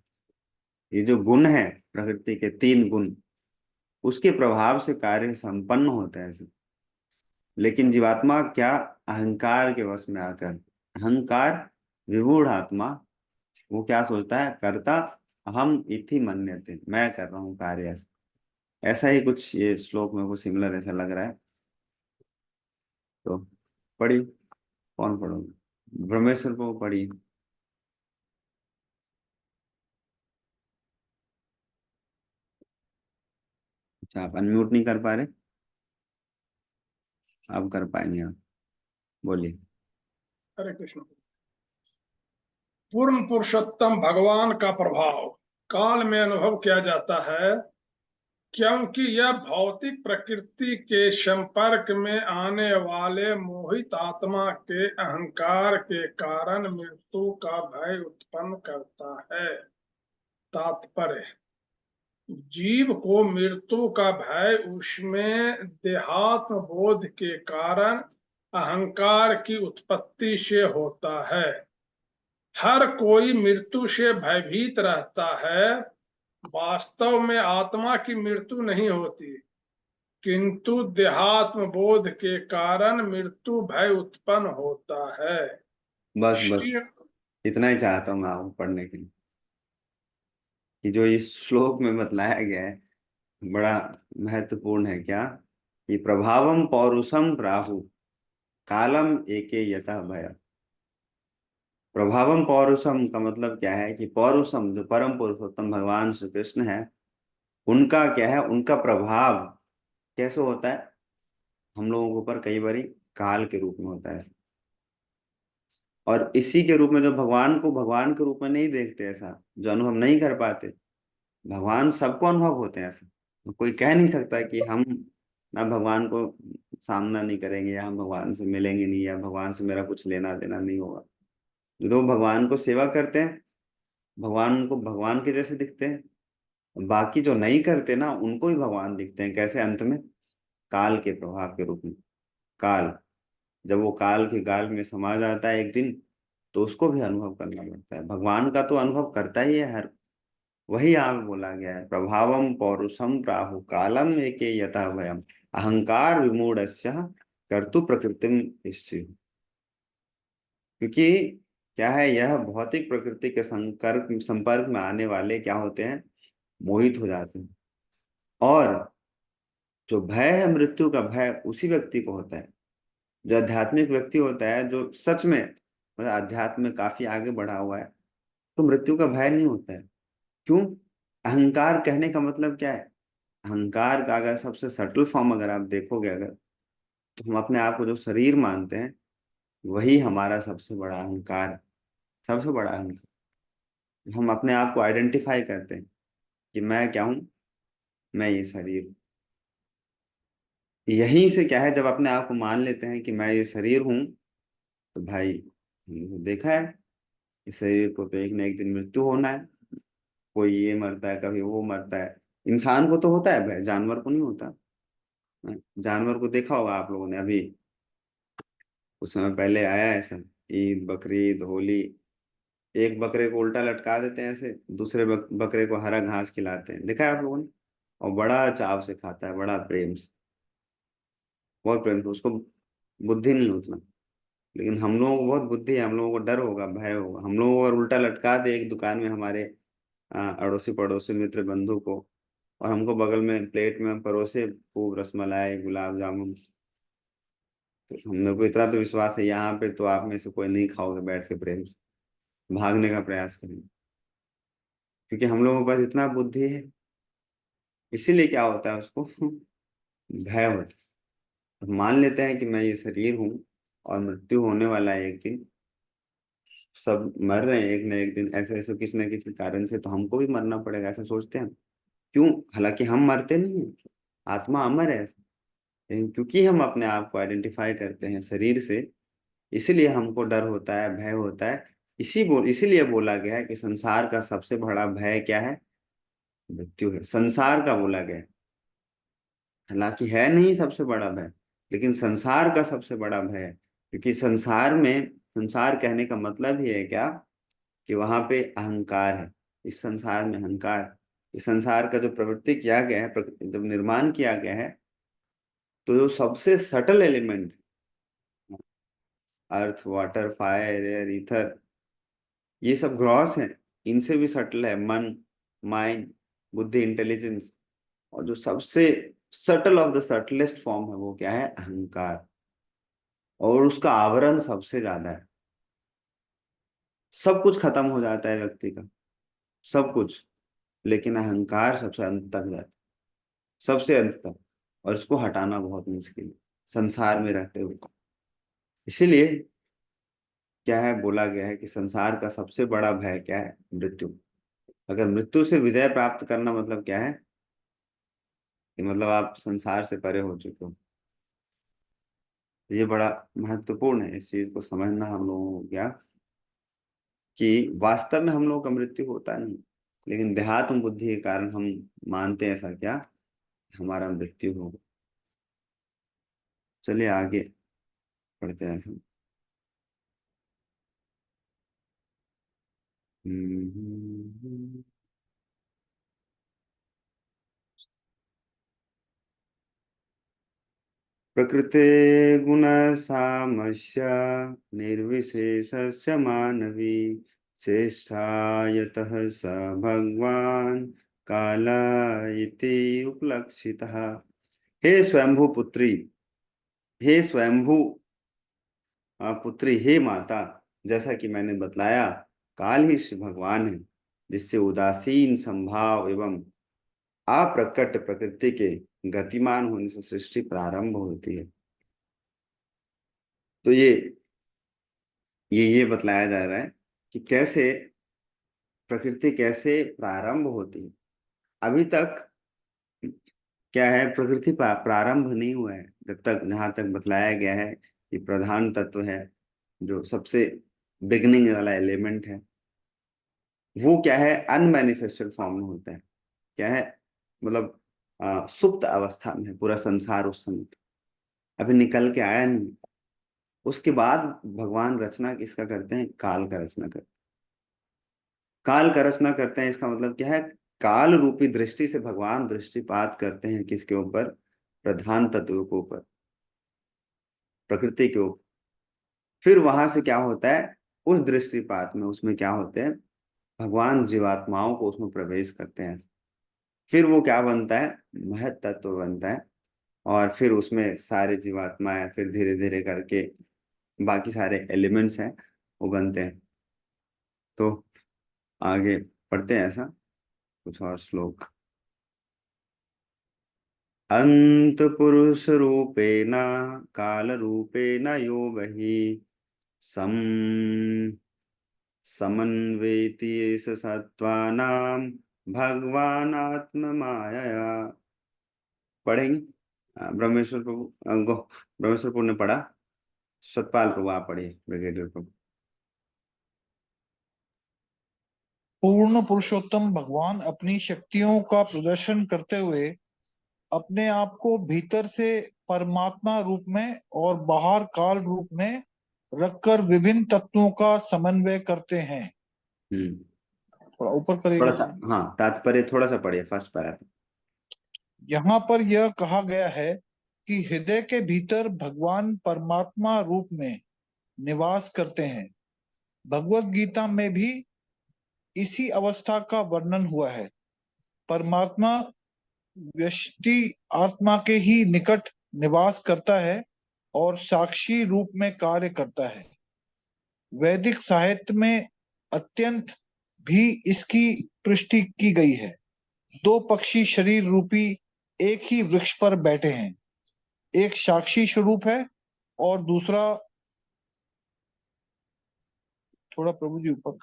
[SPEAKER 1] ये जो गुण है, प्रकृति के 3 गुण, उसके प्रभाव से कार्य संपन्न होता है ऐसे। लेकिन जीवात्मा क्या, अहंकार के वश में आकर, अहंकार विमूढ़ आत्मा, वो क्या सोचता है, कर्ता अहम इति मन्यते, मैं कर रहा हूँ कार्य ऐसा। ऐसा ही कुछ ये श्लोक में को सिमिलर ऐसा लग रहा है। तो पढ़ी, कौन पढ़ोगे? ब्रह्मेश्वर को पढ़ी। अच्छा, आप अनम्यूट नहीं कर पा रहे? आप कर पाएंगे, आप बोलिए।
[SPEAKER 5] हरे कृष्ण। पूर्ण पुरुषोत्तम भगवान का प्रभाव काल में अनुभव किया जाता है, क्योंकि यह भौतिक प्रकृति के संपर्क में आने वाले मोहित आत्मा के अहंकार के कारण मृत्यु का भय उत्पन्न करता है। तात्पर्य: जीव को मृत्यु का भय उसमें देहात्म बोध के कारण अहंकार की उत्पत्ति से होता है। हर कोई मृत्यु से भयभीत रहता है। वास्तव में आत्मा की मृत्यु नहीं होती, किंतु देहात्म बोध के कारण मृत्यु भय उत्पन्न होता है।
[SPEAKER 1] बस बस,
[SPEAKER 5] श्री
[SPEAKER 1] इतना ही चाहता हूँ मैं आपको पढ़ने के लिए, कि जो इस श्लोक में बतलाया गया है बड़ा महत्वपूर्ण है। क्या? कि प्रभावम पौरुषम प्राहु कालम एके यतः भय। प्रभावम पौरुषम का मतलब क्या है कि पौरुषम, जो परम पुरुषोत्तम भगवान श्री कृष्ण है, उनका क्या है, उनका प्रभाव कैसे होता है हम लोगों के ऊपर, कई बारी काल के रूप में होता है ऐसा। और इसी के रूप में जो भगवान को भगवान के रूप में नहीं देखते, ऐसा जो अनुभव नहीं कर पाते, भगवान सबको अनुभव होते हैं ऐसा। तो कोई कह नहीं सकता कि हम ना भगवान को सामना नहीं करेंगे, या हम भगवान से मिलेंगे नहीं, या भगवान से मेरा कुछ लेना देना नहीं होगा। जो भगवान को सेवा करते हैं, भगवान उनको भगवान के जैसे दिखते हैं। बाकी जो नहीं करते ना, उनको ही भगवान दिखते हैं कैसे, अंत में काल के प्रभाव के रूप में। काल, जब वो काल के गाल में समा जाता है एक दिन, तो उसको भी अनुभव करना पड़ता है। भगवान का तो अनुभव करता ही है हर। वही यहाँ बोला गया है, प्रभावम पौरुषम प्राहु कालम एके यथा भयम अहंकार विमूढ़स्य कर्तु प्रकृतिम ईर्ष्यु। क्योंकि क्या है, यह भौतिक प्रकृति के संपर्क में आने वाले क्या होते हैं, मोहित हो जाते हैं। और जो भय है, मृत्यु का भय, उसी व्यक्ति को होता है जो आध्यात्मिक व्यक्ति होता है, जो सच में मतलब अध्यात्म में काफी आगे बढ़ा हुआ है, तो मृत्यु का भय नहीं होता है। क्यों? अहंकार कहने का मतलब क्या है? अहंकार का अगर सबसे सटल फॉर्म अगर आप देखोगे, अगर, तो हम अपने आप को जो शरीर मानते हैं, वही हमारा सबसे बड़ा अहंकार है। सबसे बड़ा अहंकार हम अपने आप को आइडेंटिफाई करते हैं कि मैं क्या हूं, मैं ये शरीर हूं। यहीं से क्या है, जब अपने आप को मान लेते हैं कि मैं ये शरीर हूं, तो भाई हमने तो देखा है, इस शरीर को तो एक न एक दिन मृत्यु होना है। कोई ये मरता है, कभी वो मरता है। इंसान को तो होता है भाई, जानवर को नहीं होता। जानवर को देखा होगा आप लोगों ने, अभी कुछ समय पहले आया है सब, ईद, बकरीद, होली, एक बकरे को उल्टा लटका देते हैं ऐसे, दूसरे बकरे को हरा घास खिलाते हैं, देखा है आप लोगों ने? और बड़ा चाव से खाता है, बड़ा प्रेम से, बहुत प्रेम से, उसको बुद्धि नहीं उतना। लेकिन हम लोगों को बहुत बुद्धि है, हम लोगों को डर होगा, भय होगा। हम लोगों को अगर उल्टा लटका दे एक दुकान में हमारे अड़ोसी पड़ोसी मित्र बंधु को, और हमको बगल में प्लेट में हम परोसे खूब रसमलाई गुलाब जामुन, तो हम लोग को इतना तो विश्वास है यहाँ पे तो आप में से कोई नहीं खाओगे बैठ के प्रेम से, भागने का प्रयास करेंगे, क्योंकि हम लोगों के पास इतना बुद्धि है। इसीलिए क्या होता है उसको भय होता है। तो मान लेते हैं कि मैं ये शरीर हूँ और मृत्यु होने वाला है एक दिन, सब मर रहे हैं एक न एक दिन, ऐसे ऐसे किसी न किसी कारण से, तो हमको भी मरना पड़ेगा, ऐसा सोचते हैं हम। क्यों? हालांकि हम मरते नहीं हैं, आत्मा अमर है, लेकिन क्योंकि हम अपने आप को आइडेंटिफाई करते हैं शरीर से, इसीलिए हमको डर होता है, भय होता है। इसीलिए बोला गया है कि संसार का सबसे बड़ा भय क्या है? मृत्यु है, संसार का बोला गया है। हालांकि है नहीं सबसे बड़ा भय, लेकिन संसार का सबसे बड़ा भय है, क्योंकि संसार कहने का मतलब ही है क्या, कि वहां पे अहंकार है। इस संसार में अहंकार, इस संसार का जो प्रवृत्ति किया गया है, जब निर्माण किया गया है, तो जो सबसे subtle element, earth water fire air ether, ये सब ग्रॉस है, इनसे भी सटल है मन, माइंड, बुद्धि, इंटेलिजेंस। और जो सबसे subtle of the subtlest form है वो क्या है? अहंकार। और उसका आवरण सबसे ज्यादा है। सब कुछ खत्म हो जाता है व्यक्ति का, सब कुछ, लेकिन अहंकार सबसे अंत तक जाता है, सबसे अंत तक। और इसको हटाना बहुत मुश्किल है संसार में रहते हुए। इसीलिए क्या है, बोला गया है कि संसार का सबसे बड़ा भय क्या है? मृत्यु। अगर मृत्यु से विजय प्राप्त करना मतलब क्या है? कि मतलब आप संसार से परे हो चुके हो। ये बड़ा महत्वपूर्ण है इस चीज को समझना हम लोगों को, क्या कि वास्तव में हम लोगों का मृत्यु होता नहीं, लेकिन देहात्म बुद्धि के कारण हम मानते हैं ऐसा, क्या हमारा मृत्यु होगा। चलिए आगे पढ़ते हैं ऐसा। हम्म। प्रकृते गुणसामस्य निर्विशेषस्य मानवी चेष्टा यतः स भगवान काल इति उपलक्षितः। हे स्वयंभू पुत्री, हे स्वयंभू पुत्री, हे माता, जैसा कि मैंने बतलाया, काल ही श्री भगवान है, जिससे उदासीन संभाव एवं अप्रकट प्रकृति के गतिमान होने से सृष्टि प्रारंभ होती है। तो ये बतलाया जा रहा है कि कैसे प्रकृति कैसे प्रारंभ होती है। अभी तक क्या है, प्रकृति प्रारंभ नहीं हुआ है, जब तक जहां तक बतलाया गया है कि प्रधान तत्व है, जो सबसे बिगनिंग वाला एलिमेंट है, वो क्या है, अनमैनिफेस्टेड फॉर्म में होता है। क्या है मतलब, सुप्त अवस्था में है पूरा संसार उस समय तक, अभी निकल के आया नहीं। उसके बाद भगवान रचना किसका करते हैं? काल का रचना करते हैं। काल का रचना करते हैं, इसका मतलब क्या है, काल रूपी दृष्टि से भगवान दृष्टिपात करते हैं किसके ऊपर? प्रधान तत्व के ऊपर, प्रकृति के ऊपर। फिर वहां से क्या होता है, उस दृष्टिपात में उसमें क्या होते हैं, भगवान जीवात्माओं को उसमें प्रवेश करते हैं। फिर वो क्या बनता है? महत तत्व बनता है। और फिर उसमें सारे जीवात्माएं फिर धीरे धीरे करके बाकी सारे एलिमेंट्स हैं वो बनते हैं। तो आगे पढ़ते हैं ऐसा कुछ और श्लोक। अंत पुरुष रूपेण काल रूपेण यो वही सम समन्वेति एष सत्त्वानां भगवान आत्म मायया। पढ़ेंगे? ब्रह्मेश्वर प्रभु, ब्रह्मेश्वर प्रभु ने पढ़ा, सतपाल प्रभु आप पढ़िए, ब्रिगेडियर प्रभु।
[SPEAKER 6] पूर्ण पुरुषोत्तम भगवान अपनी शक्तियों का प्रदर्शन करते हुए अपने आप को भीतर से परमात्मा रूप में और बाहर काल रूप में रखकर विभिन्न तत्वों का समन्वय करते हैं। थोड़ा ऊपर
[SPEAKER 1] थोड़ा
[SPEAKER 6] करिएगा।
[SPEAKER 1] सा, हाँ, तात्पर्य थोड़ा सा पढ़िए फर्स्ट पैरा।
[SPEAKER 6] यहाँ पर यह कहा गया है कि हृदय के भीतर भगवान परमात्मा रूप में निवास करते हैं। भगवत गीता में भी इसी अवस्था का वर्णन हुआ है। परमात्मा व्यष्टि आत्मा के ही निकट निवास करता है और साक्षी रूप में कार्य करता है। वैदिक साहित्य में अत्यंत भी इसकी पुष्टि की गई है। दो पक्षी शरीर रूपी एक ही वृक्ष पर बैठे हैं, एक साक्षी स्वरूप है और दूसरा, थोड़ा प्रभु जी ऊपर।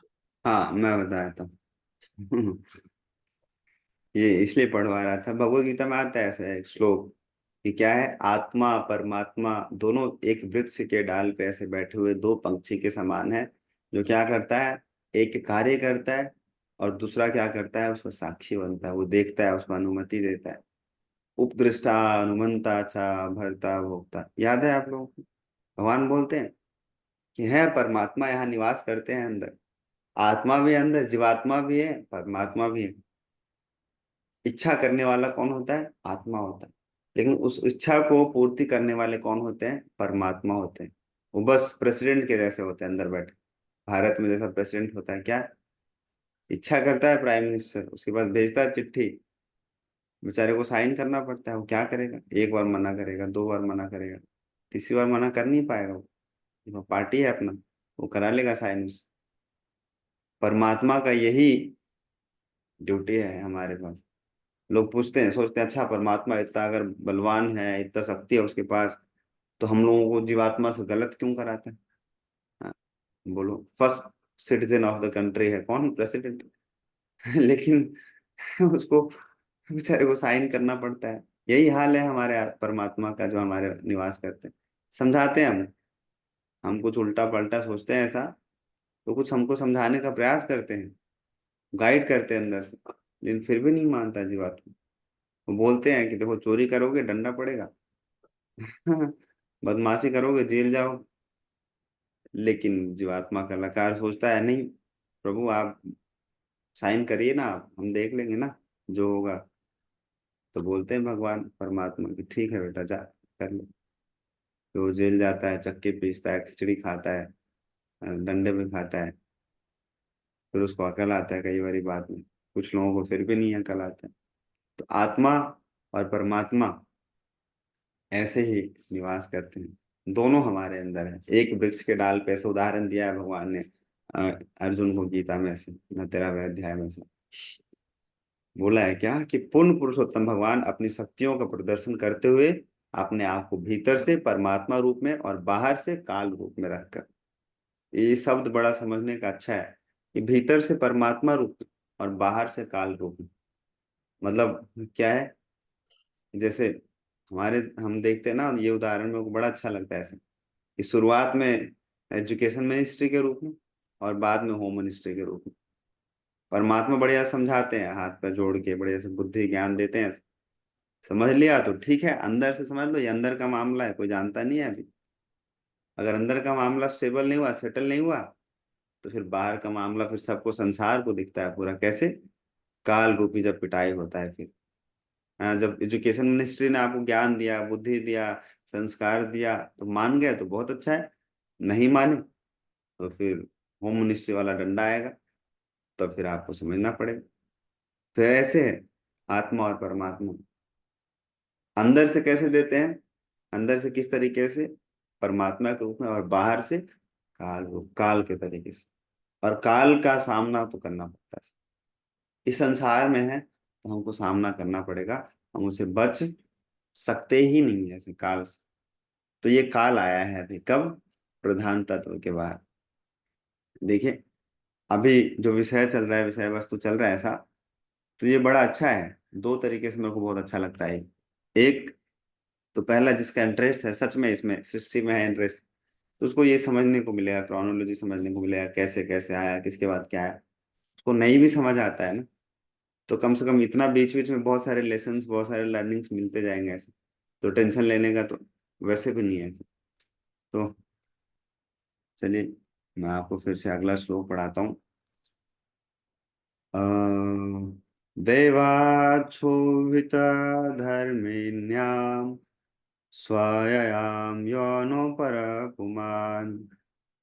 [SPEAKER 1] हाँ, मैं बताया था। ये इसलिए पढ़वा रहा था, भगवत गीता में आता है ऐसा एक श्लोक कि क्या है, आत्मा परमात्मा दोनों एक वृक्ष के डाल पे ऐसे बैठे हुए दो पंछी के समान है, जो क्या करता है, एक कार्य करता है और दूसरा क्या करता है, उसका साक्षी बनता है, वो देखता है, उसको अनुमति देता है। उपदृष्टा अनुमंता चा भर्ता भोक्ता, याद है आप लोगों को? भगवान बोलते हैं कि है परमात्मा यहाँ निवास करते हैं अंदर, आत्मा भी है अंदर, जीवात्मा भी है, परमात्मा भी है। इच्छा करने वाला कौन होता है? आत्मा होता है। लेकिन उस इच्छा को पूर्ति करने वाले कौन होते हैं? परमात्मा होते हैं। वो बस प्रेसिडेंट के जैसे होते हैं अंदर बैठे। भारत में जैसा प्रेसिडेंट होता है, क्या इच्छा करता है प्राइम मिनिस्टर, उसके बाद भेजता है चिट्ठी, बेचारे को साइन करना पड़ता है। वो क्या करेगा? एक बार मना करेगा, दो बार मना करेगा, तीसरी बार मना कर नहीं पाएगा। वो पार्टी है अपना, वो करा लेगा साइन। परमात्मा का यही ड्यूटी है हमारे पास। लोग पूछते हैं, सोचते हैं अच्छा परमात्मा इतना अगर बलवान है, इतना शक्ति है उसके पास, तो हम लोगों को जीवात्मा से गलत क्यों कराता है? हाँ, बोलो, first citizen of the country है कौन? प्रेसिडेंट। लेकिन उसको बेचारे को साइन करना पड़ता है। यही हाल है हमारे परमात्मा का, जो हमारे निवास करते हैं। समझाते हैं हम कुछ उल्टा पलटा सोचते हैं ऐसा, तो कुछ हमको समझाने का प्रयास करते हैं, गाइड करते हैं अंदर से, लेकिन फिर भी नहीं मानता जीवात्मा। वो बोलते हैं कि देखो, चोरी करोगे डंडा पड़ेगा, बदमाशी करोगे जेल जाओ। लेकिन जीवात्मा का लकार सोचता है नहीं, प्रभु आप साइन करिए ना, आप हम देख लेंगे ना जो होगा। तो बोलते हैं भगवान परमात्मा की ठीक है बेटा, जा कर ले। तो वो जेल जाता है, चक्के पीसता है, खिचड़ी खाता है, डंडे भी खाता है। फिर उसको अकल आता है कई बारी बाद में, कुछ लोगों को फिर भी नहीं अकल आता है। तो आत्मा और परमात्मा ऐसे ही निवास करते हैं, दोनों हमारे अंदर है। एक वृक्ष के डाल पे, ऐसे उदाहरण दिया है भगवान ने अर्जुन को गीता में से, न 13वें अध्याय में से बोला है क्या कि पूर्ण पुरुषोत्तम भगवान अपनी शक्तियों का प्रदर्शन करते हुए अपने आप को भीतर से परमात्मा रूप में और बाहर से काल रूप में रखकर, ये शब्द बड़ा समझने का अच्छा है कि भीतर से परमात्मा रूप में और बाहर से काल रूप में। मतलब क्या है, जैसे हमारे हम देखते हैं ना, ये उदाहरण मेरे को बड़ा अच्छा लगता है ऐसे कि शुरुआत में एजुकेशन मिनिस्ट्री के रूप में और बाद में होम मिनिस्ट्री के रूप में परमात्मा बढ़िया समझाते हैं, हाथ पैर जोड़ के बढ़िया से बुद्धि ज्ञान देते हैं। समझ लिया तो ठीक है, अंदर से समझ लो, ये अंदर का मामला है, कोई जानता नहीं है अभी। अगर अंदर का मामला स्टेबल नहीं हुआ, सेटल नहीं हुआ, तो फिर बाहर का मामला फिर सबको, संसार को दिखता है पूरा कैसे, काल रूपी जब पिटाई होता है फिर। जब एजुकेशन मिनिस्ट्री ने आपको ज्ञान दिया, बुद्धि दिया, संस्कार दिया, तो मान गए तो बहुत अच्छा है, नहीं माने तो फिर होम मिनिस्ट्री वाला डंडा आएगा, तो फिर आपको समझना पड़ेगा। तो ऐसे है आत्मा और परमात्मा। अंदर से कैसे देते हैं, अंदर से किस तरीके से, परमात्मा के रूप में, और बाहर से काल रूप, काल के तरीके से। और काल का सामना तो करना पड़ता है, इस संसार में है तो हमको सामना करना पड़ेगा, हम उसे बच सकते ही नहीं है ऐसे काल से। तो ये काल आया है अभी कब? प्रधान तत्व के बाद। देखिए, अभी जो विषय चल रहा है, विषय वस्तु चल रहा है ऐसा, तो ये बड़ा अच्छा है। दो तरीके से मेरे को बहुत अच्छा लगता है। एक तो पहला, जिसका इंटरेस्ट है सच में, इसमें सृष्टि में है इंटरेस्ट, तो उसको ये समझने को मिलेगा, क्रोनोलॉजी समझने को मिलेगा, कैसे कैसे आया, किसके बाद क्या आया। उसको नहीं भी समझ आता है ना, तो कम से कम इतना बीच बीच में बहुत सारे लेसन्स, बहुत सारे लर्निंग्स मिलते जाएंगे ऐसे, तो टेंशन लेने का तो वैसे भी नहीं है ऐसे। तो चलिए, मैं आपको फिर से अगला श्लोक पढ़ाता हूँ। देवाच्छोभित धर्मिण्याम स्वाययाम योनो पर पुमान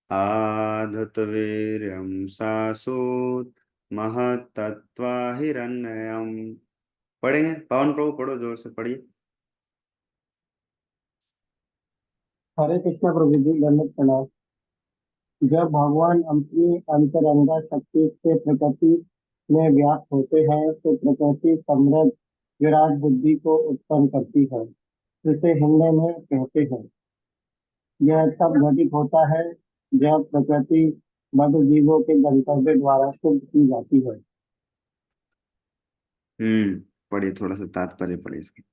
[SPEAKER 1] आधतवीर्यं सासूत महतत्वा हिरण्ययम्। पढ़ेंगे? पवन प्रभु पढ़ो, जोर से पढ़िए।
[SPEAKER 7] हरे कृष्णा प्रभु जी, दंडवत प्रणाम। जब भगवान अपनी अंतरंगा शक्ति से प्रकृति में व्याप्त होते हैं तो प्रकृति समृद्ध विराट बुद्धि को उत्पन्न करती है, जिसे हिंदी में कहते हैं। यह तब घटित होता है जब प्रकृति बद्ध जीवों के गंतव्य द्वारा शुद्ध की जाती है।
[SPEAKER 1] पढ़िए, थोड़ा सा तात्पर्य पढ़िए इसका।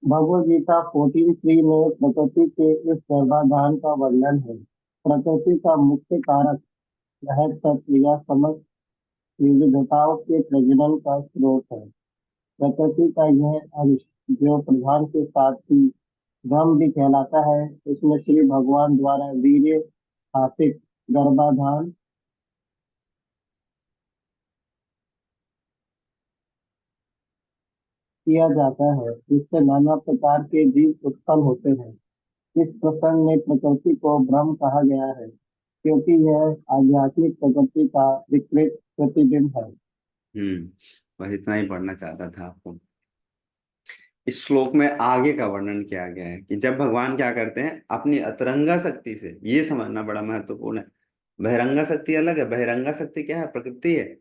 [SPEAKER 7] भगवद गीता 14:3 में प्रकृति के इस गर्भाधान का वर्णन है। प्रकृति का मुख्य कारक वह तत्व या समस्त विविधताओं के प्रजनन का स्रोत है। प्रकृति का यह अंश जो प्रधान के साथ ही ब्रह्म भी कहलाता है, इसमें श्री भगवान द्वारा वीर्य स्थापित गर्भाधान किया जाता है, जिससे नाना प्रकार के जीव उत्पन्न होते हैं। इस प्रसंग में प्रकृति को ब्रह्म कहा गया है, क्योंकि यह आध्यात्मिक प्रकृति का विकृत प्रतिबिंब है।
[SPEAKER 1] बस इतना ही पढ़ना चाहता था आपको। इस श्लोक में आगे का वर्णन किया गया है कि जब भगवान क्या करते हैं अपनी अतरंगा शक्ति से, ये समझना बड़ा महत्वपूर्ण है। बहिरंगा शक्ति अलग है, बहिरंगा शक्ति क्या है? प्रकृति है।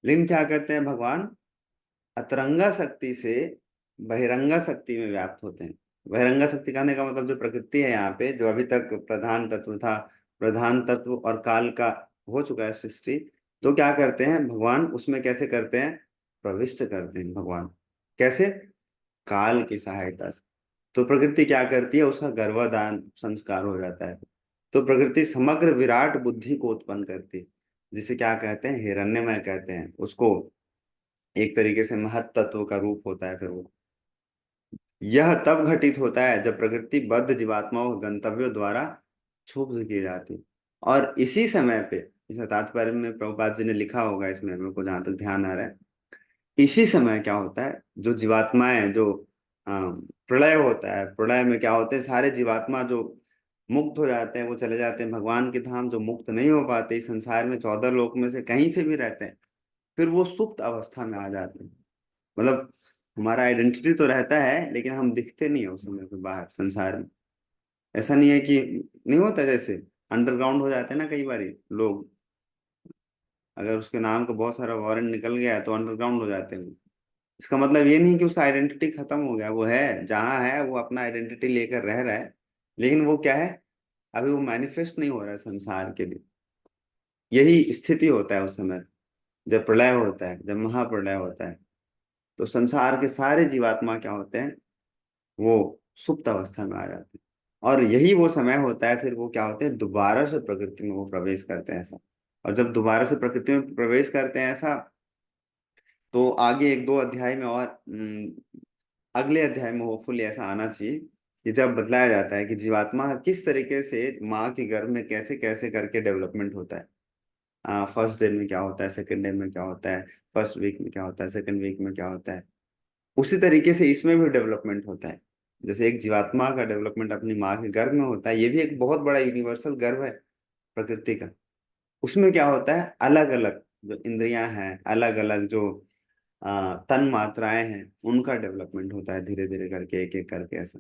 [SPEAKER 1] लेकिन क्या करते हैं भगवान? अतरंगा शक्ति से बहिरंगा शक्ति में व्याप्त होते हैं। बहिरंगा शक्ति कहने का मतलब जो प्रकृति है यहाँ पे, जो अभी तक प्रधान तत्व था, प्रधान तत्व और काल का हो चुका है सृष्टि, तो क्या करते हैं भगवान उसमें? कैसे करते हैं? प्रविष्ट करते हैं भगवान। कैसे? काल की सहायता से। तो प्रकृति क्या करती है? उसका गर्भाधान संस्कार हो जाता है। तो प्रकृति समग्र विराट बुद्धि को उत्पन्न करती है, जिसे क्या कहते हैं? हिरण्यमय कहते हैं उसको। एक तरीके से महत तत्व का रूप होता है। फिर वो यह तब घटित होता है जब प्रकृति बद्ध जीवात्माओं के गंतव्यों द्वारा क्षुब्ध की जाती है। और इसी समय पे, इस तात्पर्य में प्रभुपाद जी ने लिखा होगा, इसमें मेरे को जहां तक ध्यान आ रहा है, इसी समय क्या होता है, जो जीवात्माएं, जो प्रलय होता है, प्रलय में क्या होते हैं? सारे जीवात्मा जो मुक्त हो जाते हैं वो चले जाते हैं भगवान के धाम। जो मुक्त नहीं हो पाते, इस संसार में 14 लोक में से कहीं से भी रहते हैं, फिर वो सुप्त अवस्था में आ जाते हैं। मतलब हमारा आइडेंटिटी तो रहता है, लेकिन हम दिखते नहीं है उस समय पे बाहर संसार में। ऐसा नहीं है कि नहीं होता, जैसे अंडरग्राउंड हो जाते हैं ना कई बार लोग, अगर उसके नाम का बहुत सारा वारंट निकल गया है तो अंडरग्राउंड हो जाते हैं। इसका मतलब ये नहीं कि उसका आइडेंटिटी खत्म हो गया, वो है जहाँ है, वो अपना आइडेंटिटी लेकर रह रहा है, लेकिन वो क्या है, अभी वो मैनिफेस्ट नहीं हो रहा है संसार के लिए। यही स्थिति होता है उस समय जब प्रलय होता है, जब महाप्रलय होता है। तो संसार के सारे जीवात्मा क्या होते हैं? वो सुप्त अवस्था में आ जाते हैं। और यही वो समय होता है, फिर वो क्या होते हैं? दोबारा से प्रकृति में वो प्रवेश करते हैं ऐसा। और जब दोबारा से प्रकृति में प्रवेश करते हैं ऐसा, तो आगे 1-2 अध्याय में और अगले अध्याय में होपफुली ऐसा आना चाहिए कि जब बतलाया जाता है कि जीवात्मा किस तरीके से माँ के गर्भ में कैसे कैसे करके डेवलपमेंट होता है। फर्स्ट डे में क्या होता है, सेकंड डे में क्या होता है, फर्स्ट वीक में क्या होता है, सेकंड वीक में क्या होता है, उसी तरीके से इसमें भी डेवलपमेंट होता है। जैसे एक जीवात्मा का डेवलपमेंट अपनी माँ के गर्भ में होता है, ये भी एक बहुत बड़ा यूनिवर्सल गर्भ है प्रकृति का। उसमें क्या होता है? अलग अलग जो इंद्रियां हैं, अलग अलग जो तन मात्राएं हैं, उनका डेवलपमेंट होता है धीरे धीरे करके, एक एक करके ऐसा।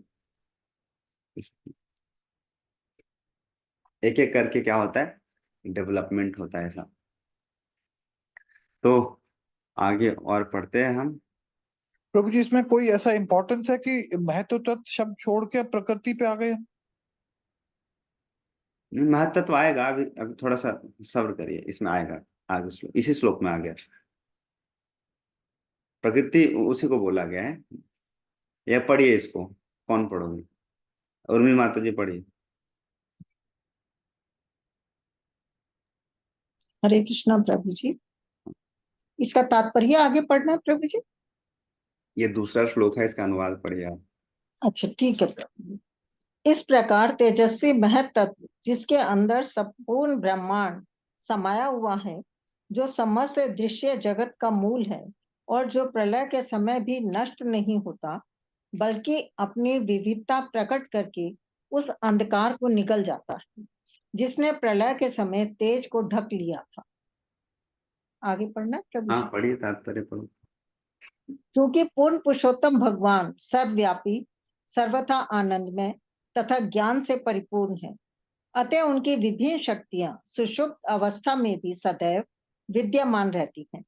[SPEAKER 1] एक एक करके क्या होता है? डेवलपमेंट होता है ऐसा। तो आगे और पढ़ते हैं हम।
[SPEAKER 6] प्रभु जी, इसमें कोई ऐसा इंपॉर्टेंस है कि महत्व तत्व शब्द छोड़ के प्रकृति पे आ गए हम?
[SPEAKER 1] नहीं, महत्व आएगा, अभी अभी थोड़ा सा सब्र करिए, इसमें आएगा आगे श्लोक, इसी श्लोक में आ गया। प्रकृति उसी को बोला गया है। या पढ़िए इसको, कौन पढ़ोगे? उर्मी माता जी पढ़िए।
[SPEAKER 2] हरे कृष्णा प्रभु जी। इसका तात्पर्य आगे पढ़ना है प्रभु जी?
[SPEAKER 1] ये दूसरा श्लोक है, इसका अनुवाद पढ़िए आप।
[SPEAKER 2] अच्छा ठीक है प्रभु जी। इस प्रकार तेजस्वी महत तत्व जिसके अंदर संपूर्ण ब्रह्मांड समाया हुआ है, जो समस्त दृश्य जगत का मूल है और जो प्रलय के समय भी नष्ट नहीं होता, बल्कि अपनी विविधता प्रकट करके उस अंधकार को निकल जाता है जिसने प्रलय के समय तेज को ढक लिया था। आगे पढ़ना प्रभु
[SPEAKER 1] हाँ
[SPEAKER 2] जी।
[SPEAKER 1] पढ़िए, तात्पर्य पढ़ो।
[SPEAKER 2] क्योंकि पूर्ण पुरुषोत्तम भगवान सर्वव्यापी, सर्वथा आनंदमय तथा ज्ञान से परिपूर्ण है, अतः उनकी विभिन्न शक्तियां सुषुप्त अवस्था में भी सदैव विद्यमान रहती हैं।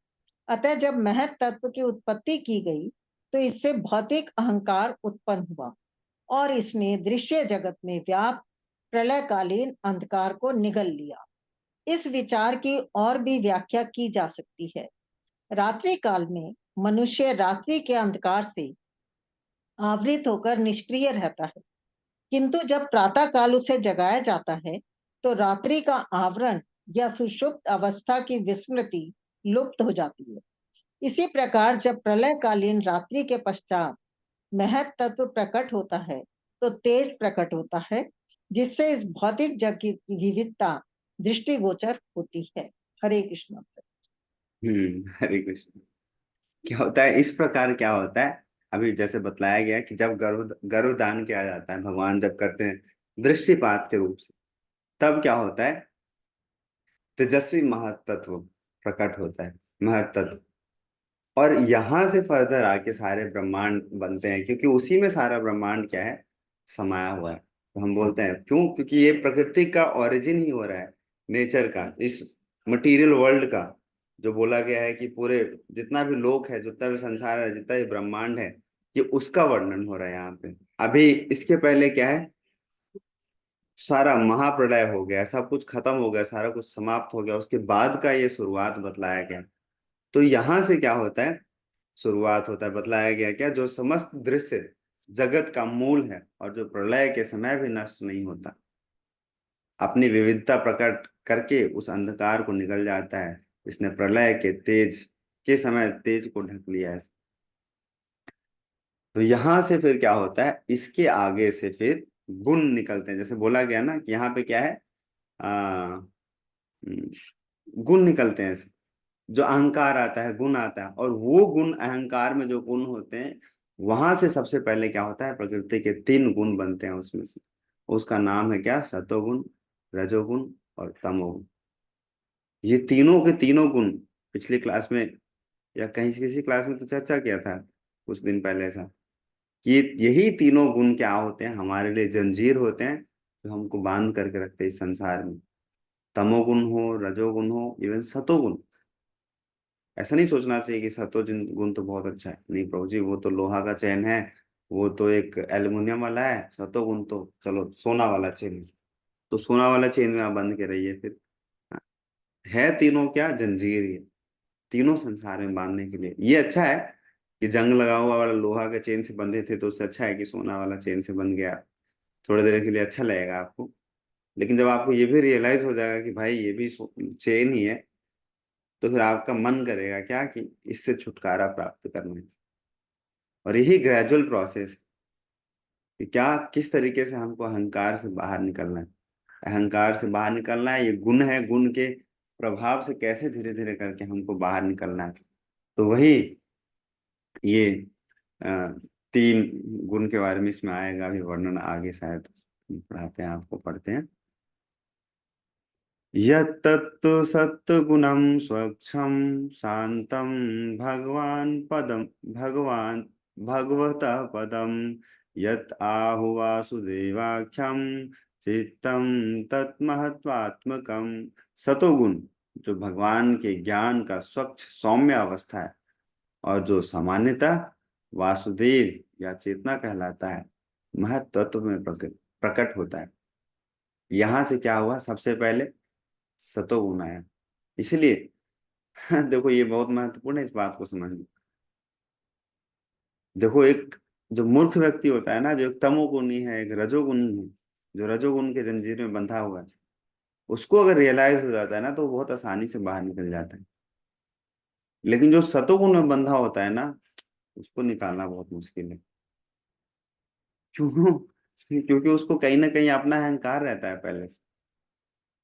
[SPEAKER 2] अतः जब महत तत्व की उत्पत्ति की गई तो इससे भौतिक अहंकार उत्पन्न हुआ और इसने दृश्य जगत में व्याप्त प्रलयकालीन अंधकार को निगल लिया। इस विचार की और भी व्याख्या की जा सकती है। रात्रि काल में मनुष्य रात्रि के अंधकार से आवृत होकर निष्क्रिय रहता है, किंतु जब प्रातः काल उसे जगाया जाता है तो रात्रि का आवरण या सुषुप्त अवस्था की विस्मृति लुप्त हो जाती है। इसी प्रकार जब प्रलयकालीन रात्रि के पश्चात महत तत्व प्रकट होता है तो तेज प्रकट होता है, जिससे इस भौतिक जग की विविधता दृष्टिगोचर होती है। हरे कृष्ण।
[SPEAKER 1] हरे कृष्ण। क्या होता है इस प्रकार, क्या होता है अभी जैसे बतलाया गया कि जब गर्भदान किया जाता है, भगवान जब करते हैं दृष्टिपात के रूप से, तब क्या होता है, तेजस्वी महतत्व प्रकट होता है, महतत्व। और यहां से फर्दर आके सारे ब्रह्मांड बनते हैं, क्योंकि उसी में सारा ब्रह्मांड क्या है, समाया हुआ है। तो हम बोलते हैं क्यों, क्योंकि ये प्रकृति का ओरिजिन ही हो रहा है, नेचर का, इस मटेरियल वर्ल्ड का। जो बोला गया है कि पूरे जितना भी लोक है, जितना भी संसार है, जितना भी ब्रह्मांड है, ये उसका वर्णन हो रहा है यहाँ पे। अभी इसके पहले क्या है, सारा महाप्रलय हो गया, सब कुछ खत्म हो गया, सारा कुछ समाप्त हो गया, उसके बाद का ये शुरुआत बतलाया गया। तो यहां से क्या होता है, शुरुआत होता है, बतलाया गया क्या, जो समस्त दृश्य जगत का मूल है और जो प्रलय के समय भी नष्ट नहीं होता, अपनी विविधता प्रकट करके उस अंधकार को निकल जाता है। इसने प्रलय के तेज के समय तेज को ढक लिया है। तो यहां से फिर क्या होता है, इसके आगे से फिर गुण निकलते हैं। जैसे बोला गया ना कि यहाँ पे क्या है, आ, गुण निकलते हैं, जो अहंकार आता है, गुण आता है, और वो गुण, अहंकार में जो गुण होते हैं, वहां से सबसे पहले क्या होता है, प्रकृति के 3 गुण बनते हैं उसमें से। उसका नाम है क्या, सतोगुण, रजोगुण और तमोगुण। ये तीनों के तीनों गुण पिछली क्लास में या कहीं किसी क्लास में तो चर्चा किया था कुछ दिन पहले ऐसा, कि यही तीनों गुण क्या होते हैं, हमारे लिए जंजीर होते हैं जो हमको बांध करके रखते हैं इस संसार में। तमोगुण हो, रजोगुण हो, इवन सतोगुण। ऐसा नहीं सोचना चाहिए कि सतोजन गुण तो बहुत अच्छा है, नहीं प्रभु जी, वो तो लोहा का चैन है, वो तो एक एल्युमिनियम वाला है। सतोगुण तो चलो सोना वाला चेन है, तो सोना वाला चेन में आप बंध के रहिए फिर। हाँ, है तीनों क्या, जंजीर, ये तीनों संसार में बांधने के लिए। ये अच्छा है कि जंग लगा हुआ वाला लोहा के चेन से बंधे थे, तो उससे अच्छा है कि सोना वाला चेन से बंध गया। थोड़ी देर के लिए अच्छा लगेगा आपको, लेकिन जब आपको ये भी रियलाइज हो जाएगा कि भाई ये भी चेन ही है, तो फिर आपका मन करेगा क्या, कि इससे छुटकारा प्राप्त करना है। और यही ग्रेजुअल प्रोसेस कि क्या, किस तरीके से हमको अहंकार से बाहर निकलना है। अहंकार से बाहर निकलना है, ये गुण है, गुण के प्रभाव से कैसे धीरे धीरे करके हमको बाहर निकलना है। तो वही ये 3 गुण के बारे में इसमें आएगा, अभी वर्णन आगे शायद पढ़ाते हैं, आपको पढ़ते हैं। यत्तत्तु सत्गुणं स्वच्छं शान्तं भगवान् पदं भगवान् भगवतः पदं यत् आहु वासुदेवाख्यं चित्तं तत्महत्वात्मकं। सतोगुण जो भगवान के ज्ञान का स्वच्छ सौम्य अवस्था है, और जो सामान्यतः वासुदेव या चेतना कहलाता है, महत्त्व में प्रकट होता है। यहां से क्या हुआ, सबसे पहले सतोगुण आया। इसलिए देखो ये बहुत महत्वपूर्ण है इस बात को समझना। देखो एक जो मूर्ख व्यक्ति होता है ना, जो एक तमोगुणी है, एक रजोगुणी है, जो रजोगुण के जंजीर में बंधा हुआ है, उसको अगर रियलाइज हो जाता है ना, तो वो बहुत आसानी से बाहर निकल जाता है। लेकिन जो सतोगुण में बंधा होता है ना, उसको निकालना बहुत मुश्किल है। क्यों? क्योंकि उसको कहीं ना कहीं अपना अहंकार रहता है पहले से,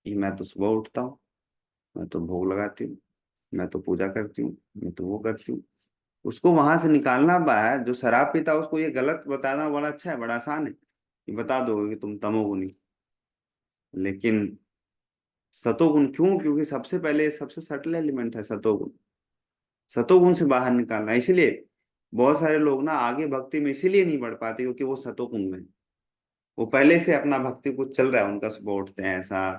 [SPEAKER 1] कि मैं तो सुबह उठता हूँ, मैं तो भोग लगाती हूँ, मैं तो पूजा करती हूँ, मैं तो वो करती हूँ। उसको वहां से निकालना बाहर, जो शराब पीता है उसको ये गलत बताना बड़ा अच्छा है, बड़ा आसान है कि बता दोगे कि तुम तमोगुणी। लेकिन सतोगुण क्यों? क्योंकि सबसे पहले सबसे सटल एलिमेंट है सतोगुण। सतोगुण से बाहर निकालना, इसीलिए बहुत सारे लोग ना आगे भक्ति में इसीलिए नहीं बढ़ पाते क्योंकि वो सतोगुण में, वो पहले से अपना भक्ति कुछ चल रहा है उनका, सुबह उठते हैं ऐसा,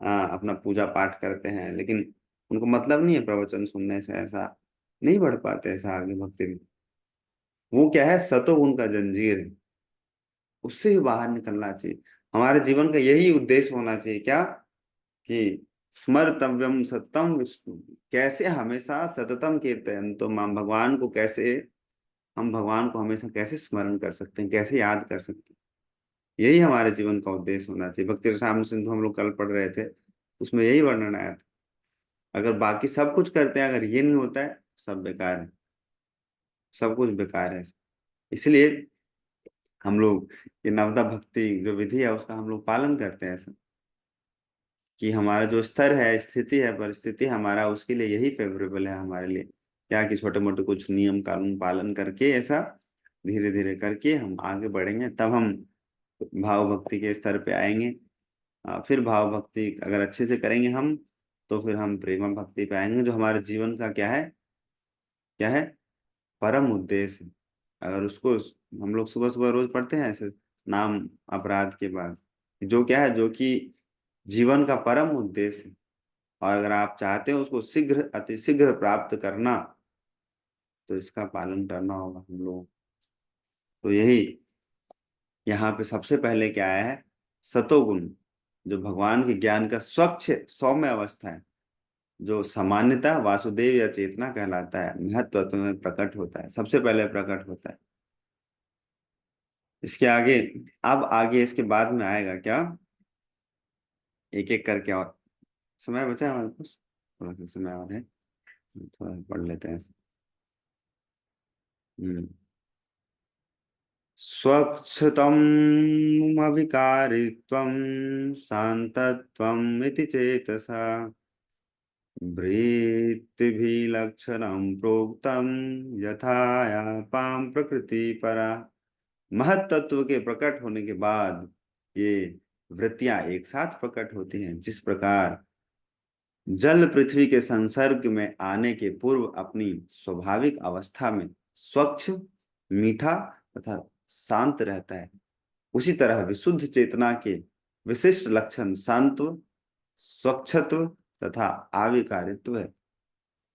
[SPEAKER 1] अपना पूजा पाठ करते हैं, लेकिन उनको मतलब नहीं है प्रवचन सुनने से, ऐसा नहीं बढ़ पाते ऐसा आगे भक्ति में। वो क्या है, सतोगुण का जंजीर है, उससे भी बाहर निकलना चाहिए। हमारे जीवन का यही उद्देश्य होना चाहिए, क्या? कि स्मर्तव्यम सततम विष्णु, कैसे हमेशा सततम कीर्तयन्तो माम, भगवान को कैसे, हम भगवान को हमेशा कैसे स्मरण कर सकते हैं, कैसे याद कर सकते हैं, यही हमारे जीवन का उद्देश्य होना चाहिए। भक्ति रसामृत सिंधु हम लोग कल पढ़ रहे थे, उसमें यही वर्णन आया था। अगर बाकी सब कुछ करते हैं, अगर ये नहीं होता है, सब बेकार है, सब कुछ बेकार है। इसलिए हम लोग ये नवदा भक्ति जो विधि है उसका हम लोग पालन करते हैं, ऐसा कि हमारा जो स्तर है, स्थिति है, परिस्थिति हमारा उसके लिए यही फेवरेबल है हमारे लिए, क्या कि छोटे मोटे कुछ नियम कानून पालन करके ऐसा धीरे धीरे करके हम आगे बढ़ेंगे, तब हम भाव भक्ति के स्तर पे आएंगे। फिर भाव भक्ति अगर अच्छे से करेंगे हम, तो फिर हम प्रेम भक्ति पे आएंगे, जो हमारे जीवन का क्या है, क्या है, परम उद्देश्य है। अगर उसको हम लोग सुबह सुबह रोज पढ़ते हैं ऐसे नाम अपराध के बाद, जो क्या है, जो कि जीवन का परम उद्देश्य है, और अगर आप चाहते हो उसको शीघ्र अतिशीघ्र प्राप्त करना, तो इसका पालन करना होगा हम लोगों को। तो यही यहाँ पे सबसे पहले क्या आया है, सतोगुण, जो भगवान के ज्ञान का स्वच्छ सौम्य अवस्था है, जो सामान्यता वासुदेव या चेतना कहलाता है, महत्व में प्रकट होता है, सबसे पहले प्रकट होता है। इसके आगे, अब आगे इसके बाद में आएगा क्या, एक एक करके, और समय बचा है हमारे पास, थोड़ा सा समय और है, थोड़ा पढ़ लेते हैं। हम्म स्वच्छतम् अविकारित्वं शान्तत्वम् इति चेतसा वृत्तिभिलक्षणं प्रोक्तम यथायापां प्रकृति परा। महत्त्व के प्रकट होने के बाद ये वृत्तियां एक साथ प्रकट होती हैं। जिस प्रकार जल पृथ्वी के संसर्ग में आने के पूर्व अपनी स्वाभाविक अवस्था में स्वच्छ, मीठा तथा शांत रहता है, उसी तरह विशुद्ध चेतना के विशिष्ट लक्षण शांत्व, स्वच्छत्व तथा आविकारित्व है।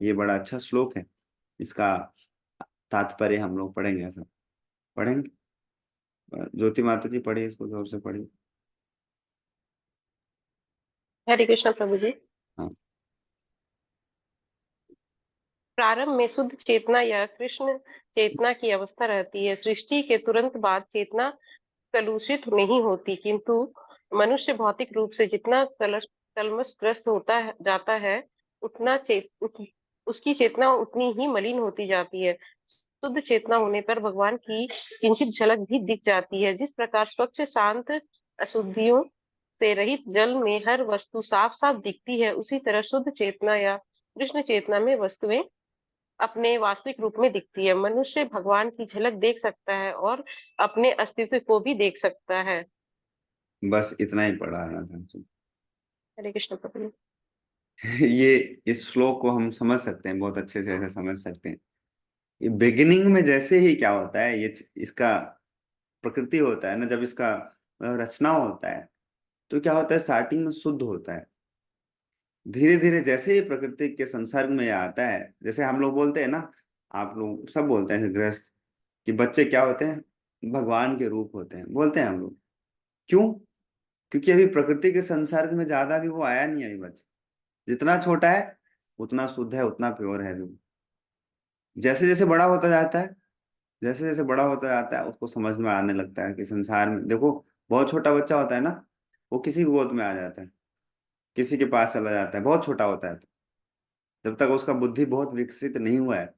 [SPEAKER 1] ये बड़ा अच्छा श्लोक है, इसका तात्पर्य हम लोग पढ़ेंगे, ऐसा पढ़ेंगे। ज्योति माता जी पढ़िए, इसको जोर से पढ़िए।
[SPEAKER 3] हरे कृष्णा प्रभु जी।
[SPEAKER 1] हाँ।
[SPEAKER 3] प्रारंभ में शुद्ध चेतना या कृष्ण चेतना की अवस्था रहती है। सृष्टि के तुरंत बाद चेतना कलुषित नहीं होती, किंतु मनुष्य भौतिक रूप से जितना कलमशग्रस्त होता जाता है, उसकी चेतना उतनी ही मलिन होती जाती है। शुद्ध चेतना होने पर भगवान की किंचित झलक भी दिख जाती है। जिस प्रकार स्वच्छ शांत अशुद्धियों से रहित जल में हर वस्तु साफ साफ दिखती है, उसी तरह शुद्ध चेतना या कृष्ण चेतना में वस्तुएं अपने वास्तविक रूप में दिखती है। मनुष्य भगवान की झलक देख सकता है और अपने अस्तित्व को भी देख सकता है।
[SPEAKER 1] बस इतना ही पढ़ाना था।
[SPEAKER 3] हरे कृष्ण प्रभु।
[SPEAKER 1] ये इस श्लोक को हम समझ सकते हैं, बहुत अच्छे से ऐसे समझ सकते हैं। ये बिगिनिंग में जैसे ही क्या होता है, ये इसका प्रकृति होता है ना, जब इसका रचना होता है, तो क्या होता है, स्टार्टिंग में शुद्ध होता है। धीरे धीरे जैसे ही प्रकृति के संसर्ग में आता है, जैसे हम लोग बोलते हैं ना, आप लोग सब बोलते हैं गृहस्थ, कि बच्चे क्या होते हैं, भगवान के रूप होते हैं, बोलते हैं हम लोग। क्यों? क्योंकि अभी प्रकृति के संसर्ग में ज्यादा भी वो आया नहीं है अभी बच्चा। जितना छोटा है उतना शुद्ध है, उतना प्योर है अभी। जैसे जैसे बड़ा होता जाता है, जैसे जैसे बड़ा होता जाता है, उसको समझ में आने लगता है कि संसार में देखो, बहुत छोटा बच्चा होता है ना, वो किसी की गोद में आ जाता है, किसी के पास चला जाता है, बहुत छोटा होता है तो, जब तक उसका बुद्धि बहुत विकसित नहीं हुआ है।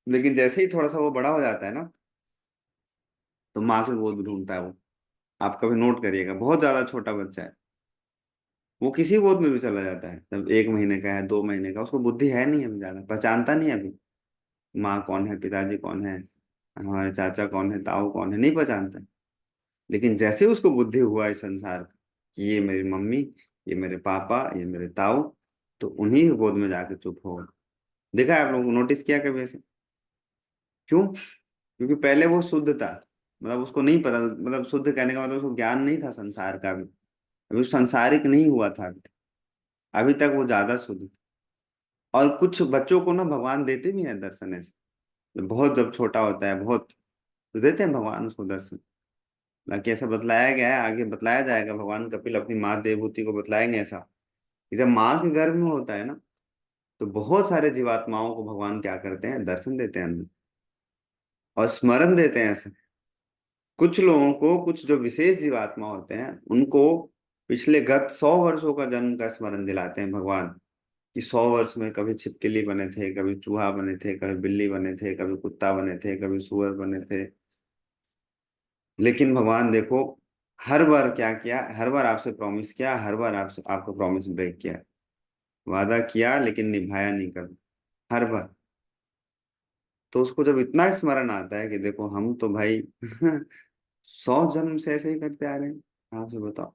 [SPEAKER 1] लेकिन जैसे ही थोड़ा सा वो बड़ा हो जाता है ना, तो माँ की गोद ढूंढता है वो। आप कभी नोट करिएगा, बहुत ज्यादा छोटा बच्चा है, वो किसी गोद में भी चला जाता है, जब 1 महीने का है, 2 महीने का, उसको बुद्धि है नहीं, अभी ज्यादा पहचानता नहीं अभी माँ कौन है, पिताजी कौन है, हमारे चाचा कौन है, ताऊ कौन है, नहीं पहचानता। लेकिन जैसे उसको बुद्धि हुआ इस संसार का कि ये मेरी मम्मी, ये मेरे पापा, ये मेरे ताऊ, तो उन्हीं की गोद में जाके चुप होगा। देखा है आप लोगों को, नोटिस किया कभी ऐसे? क्यों? क्योंकि पहले वो शुद्ध था, मतलब उसको नहीं पता, मतलब शुद्ध कहने का मतलब उसको ज्ञान नहीं था संसार का, अभी अभी वो सांसारिक नहीं हुआ था अभी तक वो ज्यादा शुद्ध था। और कुछ बच्चों को ना भगवान देते भी हैं दर्शन ऐसे, बहुत जब छोटा होता है बहुत, तो देते हैं भगवान उसको दर्शन। बाकी ऐसा बतलाया गया है, आगे बतलाया जाएगा, भगवान कपिल अपनी माँ देवहूति को बतलाएंगे ऐसा कि जब माँ के गर्भ में होता है ना, तो बहुत सारे जीवात्माओं को भगवान क्या करते हैं, दर्शन देते हैं अंदर और स्मरण देते हैं ऐसे। कुछ लोगों को, कुछ जो विशेष जीवात्मा होते हैं उनको पिछले गत 100 वर्षों का जन्म का स्मरण दिलाते हैं भगवान, कि 100 वर्ष में कभी छिपकली बने थे, कभी चूहा बने थे, कभी बिल्ली बने थे, कभी कुत्ता बने थे, कभी सुअर बने थे। लेकिन भगवान देखो, हर बार क्या किया, हर बार आपसे प्रॉमिस किया, हर बार आपसे आपको प्रॉमिस ब्रेक किया, वादा किया लेकिन निभाया नहीं कभी, हर बार। तो उसको जब इतना स्मरण आता है कि देखो हम तो भाई 100 जन्म से ऐसे ही करते आ रहे हैं, आपसे बताओ।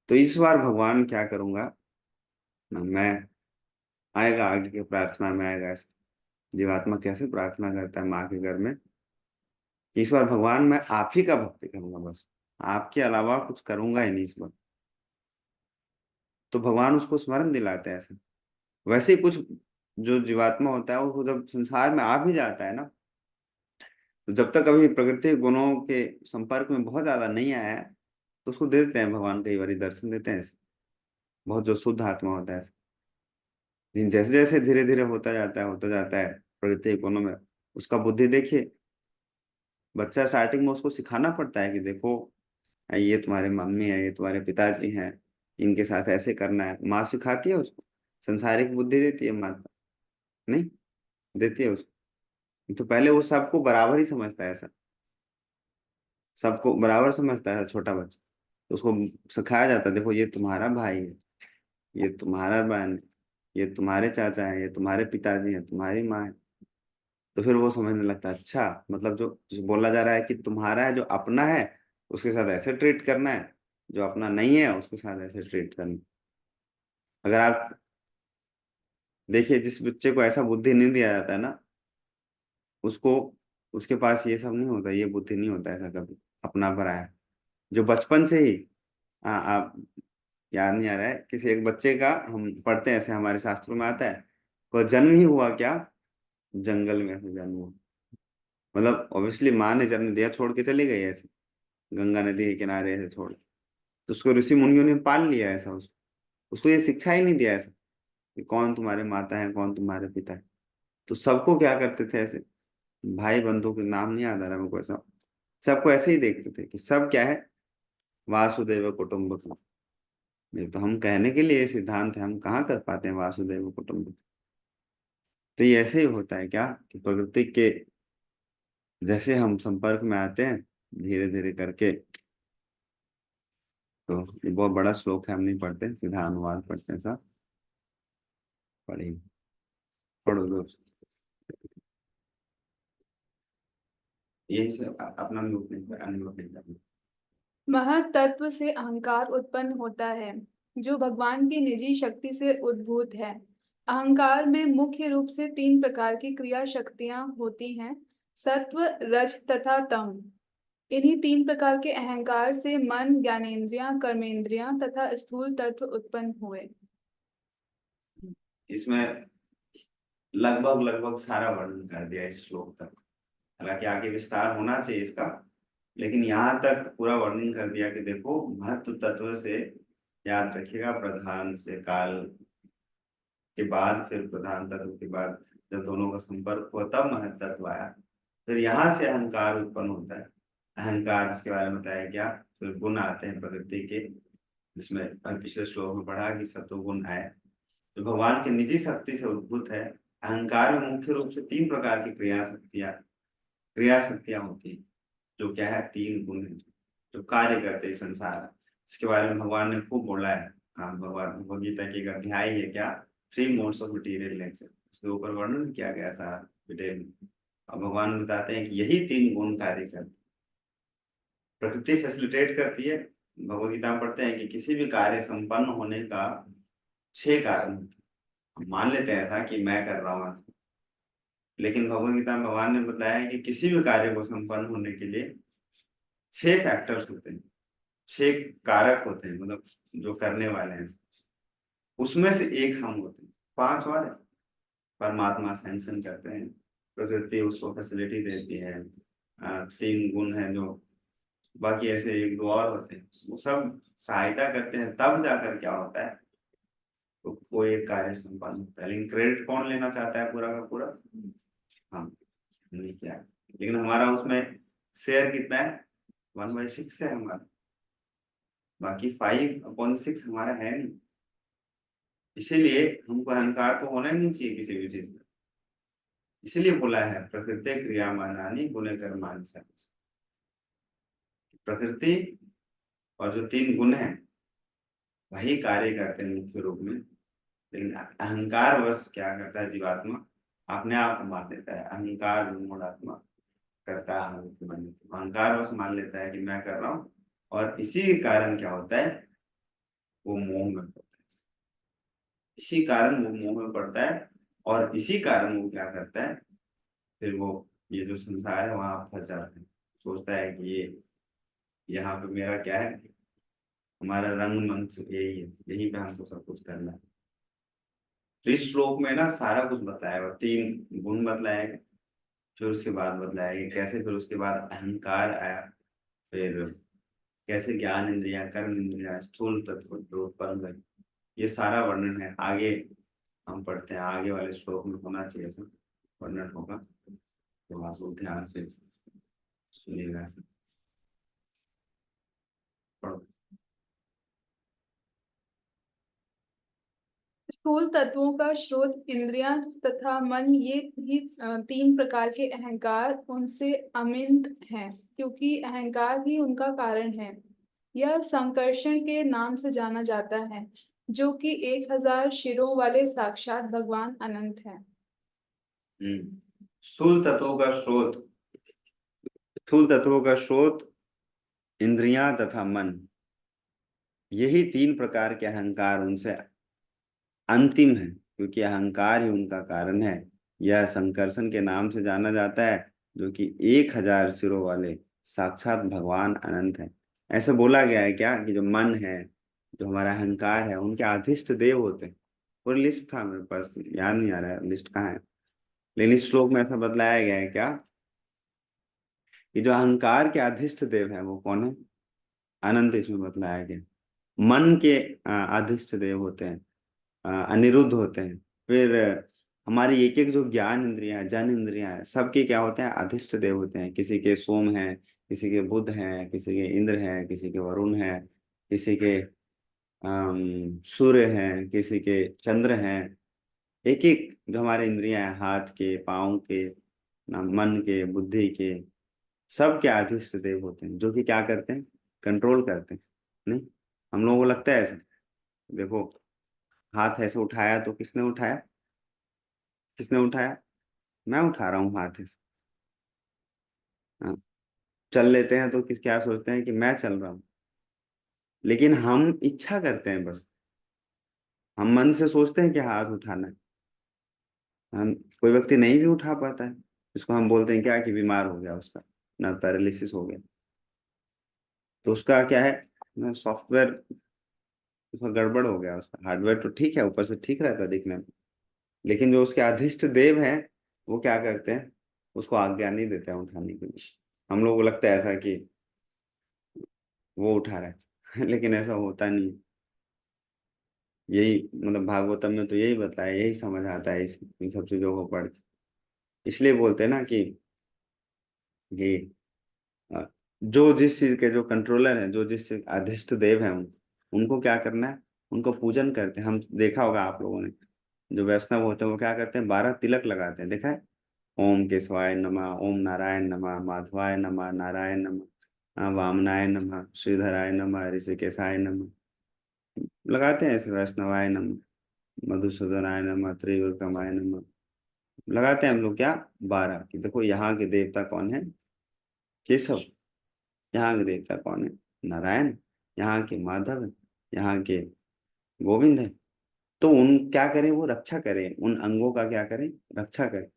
[SPEAKER 1] तो इस बार भगवान क्या करूंगा ना मैं, आएगा आगे के प्रार्थना में आएगा ऐसा, जीवात्मा कैसे प्रार्थना करता है माँ के घर में कि इस बार भगवान मैं आप ही का भक्ति करूंगा, बस आपके अलावा कुछ करूंगा ही नहीं इस बार। तो भगवान उसको स्मरण दिलाते हैं ऐसे। वैसे ही कुछ जो जीवात्मा होता है वो जब संसार में आ भी जाता है ना, तो जब तक अभी प्रकृति गुणों के संपर्क में बहुत ज्यादा नहीं आया है, तो उसको दे देते हैं भगवान, कई बार दर्शन देते हैं ऐसे, बहुत जो शुद्ध आत्मा होता है ऐसे। लेकिन जैसे जैसे धीरे धीरे होता जाता है प्रकृति गुणों में, उसका बुद्धि देखिए, बच्चा स्टार्टिंग में उसको सिखाना पड़ता है कि देखो ये तुम्हारे मम्मी है, ये तुम्हारे पिताजी हैं, इनके साथ ऐसे करना है, माँ सिखाती है उसको, संसारिक बुद्धि देती है माता, नहीं देती है उसको। तो पहले वो सबको बराबर ही समझता है ऐसा, सबको बराबर समझता है छोटा बच्चा। तो उसको सिखाया जाता है देखो ये तुम्हारा भाई है, ये तुम्हारा बहन है, ये तुम्हारे चाचा है, ये तुम्हारे पिताजी है, तुम्हारी माँ है। तो फिर वो समझने लगता है, अच्छा मतलब जो बोला जा रहा है कि तुम्हारा है जो अपना है उसके साथ ऐसे ट्रीट करना है, जो अपना नहीं है उसके साथ ऐसे ट्रीट करना है। अगर आप देखिए, जिस बच्चे को ऐसा बुद्धि नहीं दिया जाता है ना, उसको, उसके पास ये सब नहीं होता, ये बुद्धि नहीं होता ऐसा कभी अपना पराया। जो बचपन से ही, हाँ आप, याद नहीं आ रहा है, किसी एक बच्चे का हम पढ़ते हैं ऐसे, हमारे शास्त्रों में आता है, तो जन्म ही हुआ क्या, जंगल में से जन्म हुआ। मतलब ऑब्वियसली माँ ने जन्म दिया, छोड़ के चली गई ऐसे, गंगा नदी के किनारे ऐसे छोड़, तो उसको ऋषि मुनियों ने पाल लिया ऐसा, उसको ये शिक्षा ही नहीं दिया ऐसा कि कौन तुम्हारे माता है, कौन तुम्हारे पिता है। तो सबको क्या करते थे ऐसे, भाई बंधु के नाम नहीं याद आ रहा मेरे को ऐसा, सबको ऐसे ही देखते थे कि सब क्या है, वासुदेव कुटुंबकम। नहीं तो हम कहने के लिए ये सिद्धांत है, हम कहाँ कर पाते हैं वासुदेव कुटुंबकम। तो ये ऐसे ही होता है क्या कि प्रकृति के जैसे हम संपर्क में आते हैं धीरे धीरे करके। तो ये बहुत बड़ा श्लोक है, हम नहीं पढ़ते, सीधा अनुवाद पढ़ते हैं सब, पढ़िए, पढ़ो दोस्त, यही सब अपना अनुभव नहीं करना।
[SPEAKER 8] महत तत्व से अहंकार उत्पन्न होता है, जो भगवान की निजी शक्ति से उद्भूत है। अहंकार में मुख्य रूप से 3 प्रकार की क्रिया शक्तियां होती हैं, सत्व, रज तथा तम। इन्हीं 3 प्रकार के अहंकार से मन, ज्ञानेंद्रियां, कर्मेंद्रियां तथा स्थूल तत्व उत्पन्न हुए।
[SPEAKER 1] इसमें लगभग लगभग सारा वर्णन कर दिया इस श्लोक तक, हालांकि आगे विस्तार होना चाहिए इसका, लेकिन यहाँ तक पूरा वर्णन कर दिया कि देखो महत्व तत्व से, याद रखिएगा प्रधान से, काल के बाद फिर प्रधान तत्व के बाद जब दोनों का संपर्क हुआ तब महत तत्व आया। फिर यहाँ से अहंकार उत्पन्न होता है, अहंकार जिसके बारे में बताया गया, फिर गुण आते हैं प्रकृति के, जिसमें पिछले श्लोक में पढ़ा कि सत्वगुण आए, जो भगवान की निजी शक्ति से उद्भूत है। अहंकार में मुख्य रूप से 3 प्रकार की क्रिया शक्तियां होती है, जो क्या है, 3 गुण है जो कार्य करते हैं संसार में, इसके बारे में भगवान ने खूब बोला है। हाँ, भगवान भगवद गीता की एक अध्याय है क्या, 3 मोड्स ऑफ मटेरियल नेचर, उसके ऊपर वर्णन किया गया सारा डिटेल में। अब भगवान बताते हैं कि यही 3 गुण कार्य करते हैं। प्रकृति फैसिलिटेट करती है। भगवद गीता में पढ़ते हैं कि किसी भी कार्य संपन्न होने का 6 कारण होते हैं। हम मान लेते हैं ऐसा कि मैं कर रहा हूँ, लेकिन भगवद गीता में भगवान ने बताया है कि किसी भी कार्य को संपन्न होने के लिए 6 फैक्टर्स होते हैं, 6 कारक होते हैं, मतलब जो करने वाले हैं, उसमें से एक हम होते हैं। 5 और परमात्मा सैंक्शन करते हैं, प्रकृति उसको फैसिलिटी देती है। 3 गुण हैं जो, बाकी ऐसे 1-2 और होते हैं, वो सब सहायता करते हैं, तब जाकर क्या होता है, तो कोई एक कार्य संपन्न होता है। लेकिन क्रेडिट कौन लेना चाहता है पूरा का पूरा? हम नहीं किया, लेकिन हमारा उसमें शेयर कितना है? 1/6 है हमारा, बाकी 5/6 हमारा है नहीं। इसीलिए हमको अहंकार तो होना ही नहीं चाहिए किसी भी चीज का। इसीलिए बोला है प्रकृति क्रियामानानि गुणे कर्माणि च। प्रकृति और जो 3 गुण हैं वही कार्य करते हैं मुख्य रूप में, लेकिन अहंकार वश क्या करता है जीवात्मा, अपने आप को मान लेता है। अहंकार मूढ़ात्मा करता है, अहंकार वश मान लेता है कि मैं कर रहा हूँ, और इसी के कारण क्या होता है, वो मोह में पड़ता है। इसी कारण वो मोह में पड़ता है, और इसी कारण वो क्या करता है, फिर वो ये जो संसार है वहां फंस जाता है। सोचता है कि ये यहाँ पे मेरा क्या है, हमारा रंगमंच यही है, यही पे हमको सब कुछ करना है। तो इस श्लोक में ना सारा कुछ बताया हुआ, 3 गुण बतलाया गया, फिर उसके बाद बतलाया गया कैसे, फिर उसके बाद अहंकार आया, फिर कैसे ज्ञान इंद्रिया, कर्म इंद्रिया, स्थूल तत्व जो उत्पन्न हुए, ये सारा वर्णन है। आगे हम पढ़ते हैं, आगे वाले श्लोक में होना चाहिए सब वर्णन होगा, तो आप लोग ध्यान से सुनिएगा सब। पढ़ो।
[SPEAKER 8] स्थूल तत्वों का स्रोत इंद्रियां तथा मन, ये ही 3 प्रकार के अहंकार उनसे अमिंद हैं, क्योंकि अहंकार ही उनका कारण है। यह संकर्षण के नाम से जाना जाता है, जो कि 1000 शिरों वाले साक्षात भगवान अनंत है।
[SPEAKER 1] स्थूल तत्वों का स्रोत, स्थूल तत्वों का स्रोत इंद्रियां तथा मन, यही 3 प्रकार के अहंकार उनसे अंतिम है, क्योंकि अहंकार ही उनका कारण है। यह संकर्षण के नाम से जाना जाता है, जो कि 1000 सिरों वाले साक्षात भगवान अनंत है। ऐसे बोला गया है क्या कि जो मन है, जो हमारा अहंकार है, उनके अधिष्ट देव होते हैं। और लिस्ट था मेरे पास, याद नहीं आ रहा है लिस्ट कहाँ है, लेकिन इस श्लोक में ऐसा बतलाया गया है क्या कि जो अहंकार के अधिष्ट देव है वो कौन है? अनंत, इसमें बतलाया गया। मन के अधिष्ट देव होते हैं, अनिरुद्ध होते हैं। फिर हमारी एक एक जो ज्ञान इंद्रियां हैं, जन इंद्रियां हैं, सबके क्या होते हैं? अधिष्ट देव होते हैं। किसी के सोम हैं, किसी के बुध हैं, किसी के इंद्र हैं, किसी के वरुण हैं, किसी के सूर्य हैं, किसी के चंद्र हैं। एक एक जो हमारे इंद्रियां हैं, हाथ के, पाँव के, मन के, बुद्धि के, सब के अधिष्ट देव होते हैं, जो कि क्या करते हैं? कंट्रोल करते हैं। नहीं, हम लोगों को लगता है ऐसा, देखो हाथ ऐसे उठाया तो किसने उठाया? किसने उठाया? मैं उठा रहा हूँ हाथ ऐसे। हाँ, चल लेते हैं तो किस क्या सोचते हैं कि मैं चल रहा हूँ, लेकिन हम इच्छा करते हैं बस, हम मन से सोचते हैं कि हाथ उठाना है। हम कोई व्यक्ति नहीं भी उठा पाता है, इसको हम बोलते हैं क्या कि बीमार हो गया, उसका ना पैरालिसिस हो गया। तो उसका क्या है ना, सॉफ्टवेयर उसका गड़बड़ हो गया, उसका हार्डवेयर तो ठीक है, ऊपर से ठीक रहता है दिखने में, लेकिन जो उसके अधिष्ट देव हैं वो क्या करते हैं? उसको आज्ञा नहीं देते हैं उठाने के लिए। हम लोगों को लगता है ऐसा कि वो उठा रहा है लेकिन ऐसा होता नहीं। यही मतलब भागवतम में तो यही बताया, यही समझ आता है इन सब चीजों को पढ़ के। इसलिए बोलते हैं ना कि जो जिस चीज के जो कंट्रोलर हैं, जो जिस अधिष्ट देव हैं, उनको क्या करना है? उनको पूजन करते हैं। हम देखा होगा आप लोगों ने, जो वैष्णव होते हैं वो क्या करते हैं? 12 तिलक लगाते हैं, देखा है? ओम केशवाय नमः, ओम नारायण नमः, माधवाय नमः, नारायण नमः, वामनाय नमः, श्रीधराय नमः, ऋषिकेशाय नमः। लगाते हैं ऐसे, वैष्णवाय नमः, मधुसूदनाय नमः, त्रिविक्रमाय नमः, लगाते हैं हम लोग। क्या 12 की। देखो यहाँ के देवता कौन है? केशव। यहाँ के देवता कौन है? नारायण। यहाँ के माधव है, यहाँ के गोविंद है। तो उन क्या करें? वो रक्षा करें, उन अंगों का क्या करें? रक्षा करें।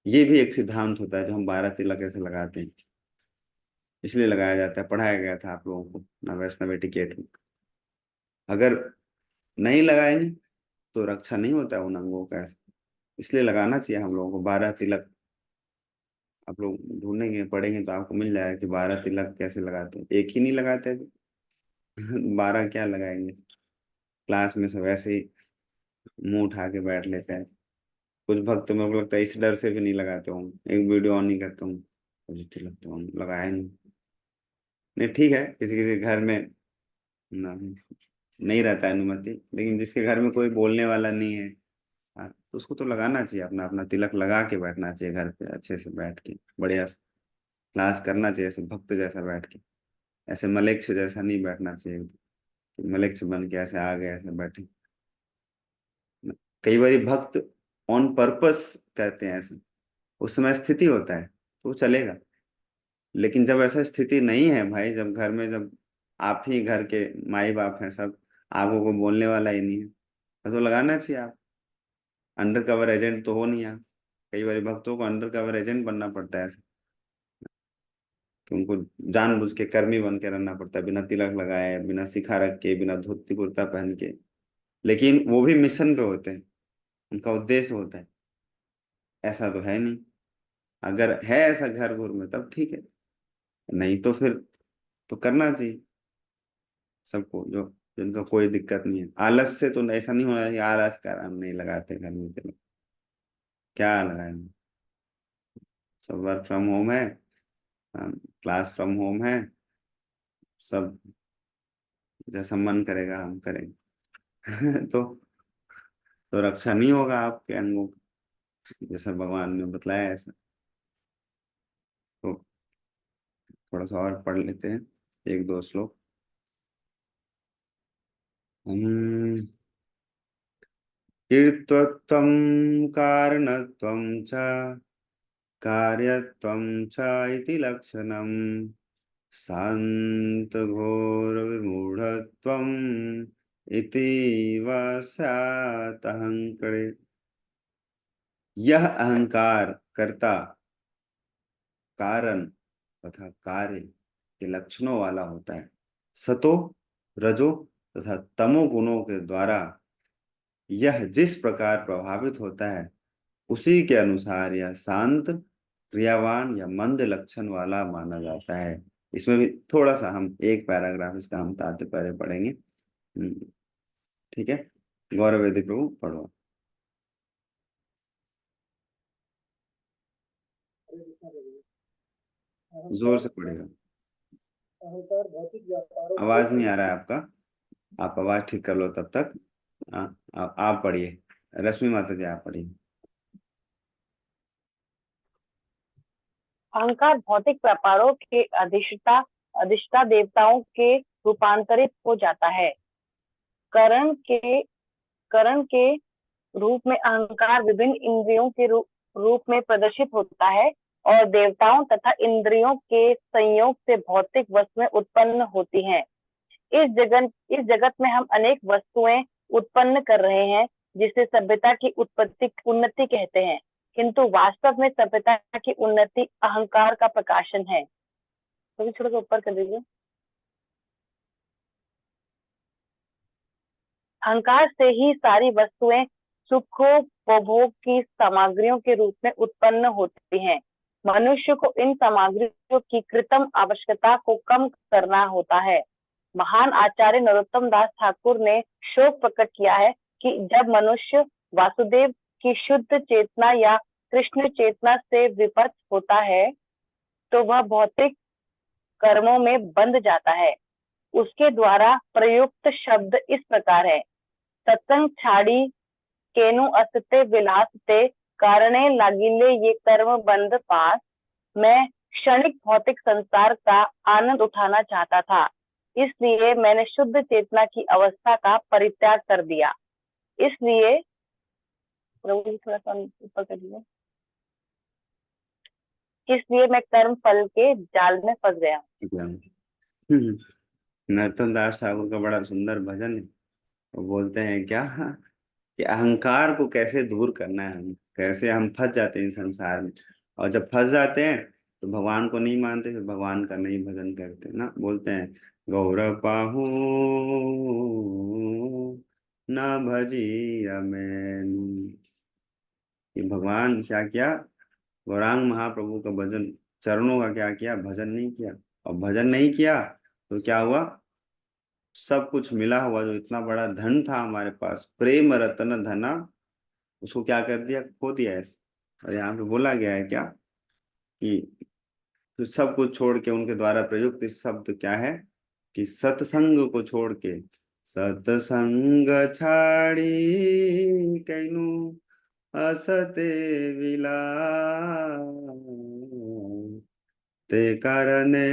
[SPEAKER 1] ये भी एक सिद्धांत होता है जो हम 12 तिलक ऐसे लगाते हैं, इसलिए लगाया जाता है, पढ़ाया गया था आप लोगों को ना वैष्णव एटिकेट में। अगर नहीं लगाएंगे तो रक्षा नहीं होता है उन अंगों का, इसलिए लगाना चाहिए हम लोगों को 12 तिलक। आप लोग ढूंढेंगे, पढ़ेंगे तो आपको मिल जाएगा कि 12 तिलक कैसे लगाते हैं। एक ही नहीं लगाते अभी 12 क्या लगाएंगे? क्लास में सब ऐसे ही मुंह उठा के बैठ लेते हैं। कुछ भक्त तो मेरे को लगता है इस डर से भी नहीं लगाते हूँ, एक वीडियो ऑन नहीं करता हूँ, मुझे तिलक तो हम लगाया नहीं। नहीं ठीक है, किसी किसी घर में ना, नहीं रहता है अनुमति, लेकिन जिसके घर में कोई बोलने वाला नहीं है, हाँ, तो उसको तो लगाना चाहिए। अपना अपना तिलक लगा के बैठना चाहिए घर पे, अच्छे से बैठ के बढ़िया से क्लास करना चाहिए, ऐसे भक्त जैसा बैठ के। ऐसे मलेच्छ जैसा नहीं बैठना चाहिए कि मलेच्छ बन के ऐसे आ गए ऐसे बैठे। कई बार भक्त ऑन पर्पस कहते हैं ऐसे, उस समय स्थिति होता है तो वो चलेगा। लेकिन जब ऐसा स्थिति नहीं है भाई, जब घर में जब आप ही घर के माई बाप हैं सब, आपको कोई बोलने वाला ही नहीं है, तो लगाना चाहिए। आप अंडर कवर एजेंट तो हो नहीं आप। कई बार भक्तों को अंडर कवर एजेंट बनना पड़ता है ऐसे, कि उनको जानबूझ के कर्मी बन के रहना पड़ता है, बिना तिलक लगाए, बिना सिखा रख के, बिना धोती कुर्ता पहन के। लेकिन वो भी मिशन पे होते हैं, उनका उद्देश्य होता है। ऐसा तो है नहीं। अगर है ऐसा घर घुर में तब ठीक है, नहीं तो फिर तो करना चाहिए सबको, जो जिनका कोई दिक्कत नहीं है। आलस से तो ऐसा नहीं होना चाहिए, आलस का हम नहीं लगाते घर में तिलक, क्या लगाएंगे? सब वर्क फ्रॉम होम है, क्लास फ्रॉम होम है, सब जैसा मन करेगा हम करेंगे तो रक्षा नहीं होगा आपके अंगों की, जैसा भगवान ने बतलाया ऐसा। तो थोड़ा सा और पढ़ लेते हैं, एक दो श्लोक। कीर्तत्वं कारणत्वं च कार्यत्वं च इति लक्षणम् शान्तघोरविमूढत्वम् इति वा स्यात् अहंकारे। यह अहंकार कर्ता, कारण तथा कार्य के लक्षणों वाला होता है। सतो, रजो तथा तमो गुणों के द्वारा यह जिस प्रकार प्रभावित होता है, उसी के अनुसार यह शांत, क्रियावान या मंद लक्षण वाला माना जाता है। इसमें भी थोड़ा सा हम एक पैराग्राफ इसका हम तात्पर्य पढ़ेंगे। ठीक है, गौरव वेदी प्रभु पढ़ो, जोर से पढ़ेगा।
[SPEAKER 7] अहंकार भौतिक व्यापारों
[SPEAKER 1] आवाज नहीं आ रहा है आपका, आप आवाज ठीक कर लो तब तक। आप पढ़िए, रश्मि माता जी आप पढ़िए।
[SPEAKER 9] अहंकार भौतिक व्यापारों के अधिष्ठा देवताओं के रूपांतरित हो जाता है। करण के रूप में अहंकार विभिन्न इंद्रियों के रूप में प्रदर्शित होता है और देवताओं तथा इंद्रियों के संयोग से भौतिक वस्तुएं उत्पन्न होती हैं। इस जगत में हम अनेक वस्तुएं उत्पन्न कर रहे हैं, जिसे सभ्यता की उन्नति कहते हैं, किंतु वास्तव में सभ्यता की उन्नति अहंकार का प्रकाशन है। तो थोड़ा सा ऊपर कर दीजिए। अहंकार से ही सारी वस्तुएं सुखोपभोग की सामग्रियों के रूप में उत्पन्न होती हैं। मनुष्य को इन सामग्रियों की कृत्रिम आवश्यकता को कम करना होता है। महान आचार्य नरोत्तम दास ठाकुर ने शोक प्रकट किया है कि जब मनुष्य वासुदेव की शुद्ध चेतना या कृष्ण चेतना से विपथ होता है तो वह भौतिक कर्मों में बंध जाता है। उसके द्वारा प्रयुक्त शब्द इस प्रकार है: सत्संग छाड़ी केनु असते विलासते कारणे लागिले ये कर्म बंध पास। मैं क्षणिक भौतिक संसार का आनंद उठाना चाहता था, इसलिए मैंने शुद्ध चेतना की अवस्था का परित्याग कर दिया। इसलिए प्रभु जी थोड़ा सा ऊपर कर दीजिए। इसलिए मैं कर्म फल के जाल में फंस गया।
[SPEAKER 1] नरोत्तम दास ठाकुर का बड़ा सुंदर भजन है। वो बोलते हैं क्या कि अहंकार को कैसे दूर करना है, हम कैसे हम फंस जाते हैं इस संसार में, और जब फंस जाते हैं तो भगवान को नहीं मानते, फिर भगवान का नहीं भजन करते ना। बोलते हैं गौरव पाहू न भजिया मैनू, कि भगवान क्या किया, गौरांग महाप्रभु का भजन, चरणों का क्या किया, भजन नहीं किया। और भजन नहीं किया तो क्या हुआ, सब कुछ मिला हुआ जो इतना बड़ा धन था हमारे पास, प्रेम रतन धना, उसको क्या कर दिया, खो दिया ऐसे। और यहाँ पे बोला गया है क्या कि फिर सब कुछ छोड़ के, उनके द्वारा प्रयुक्त इस शब्द क्या है कि सत्संग को छोड़ के, सत्संग छाड़ी कैनु असते विला, ते कारणे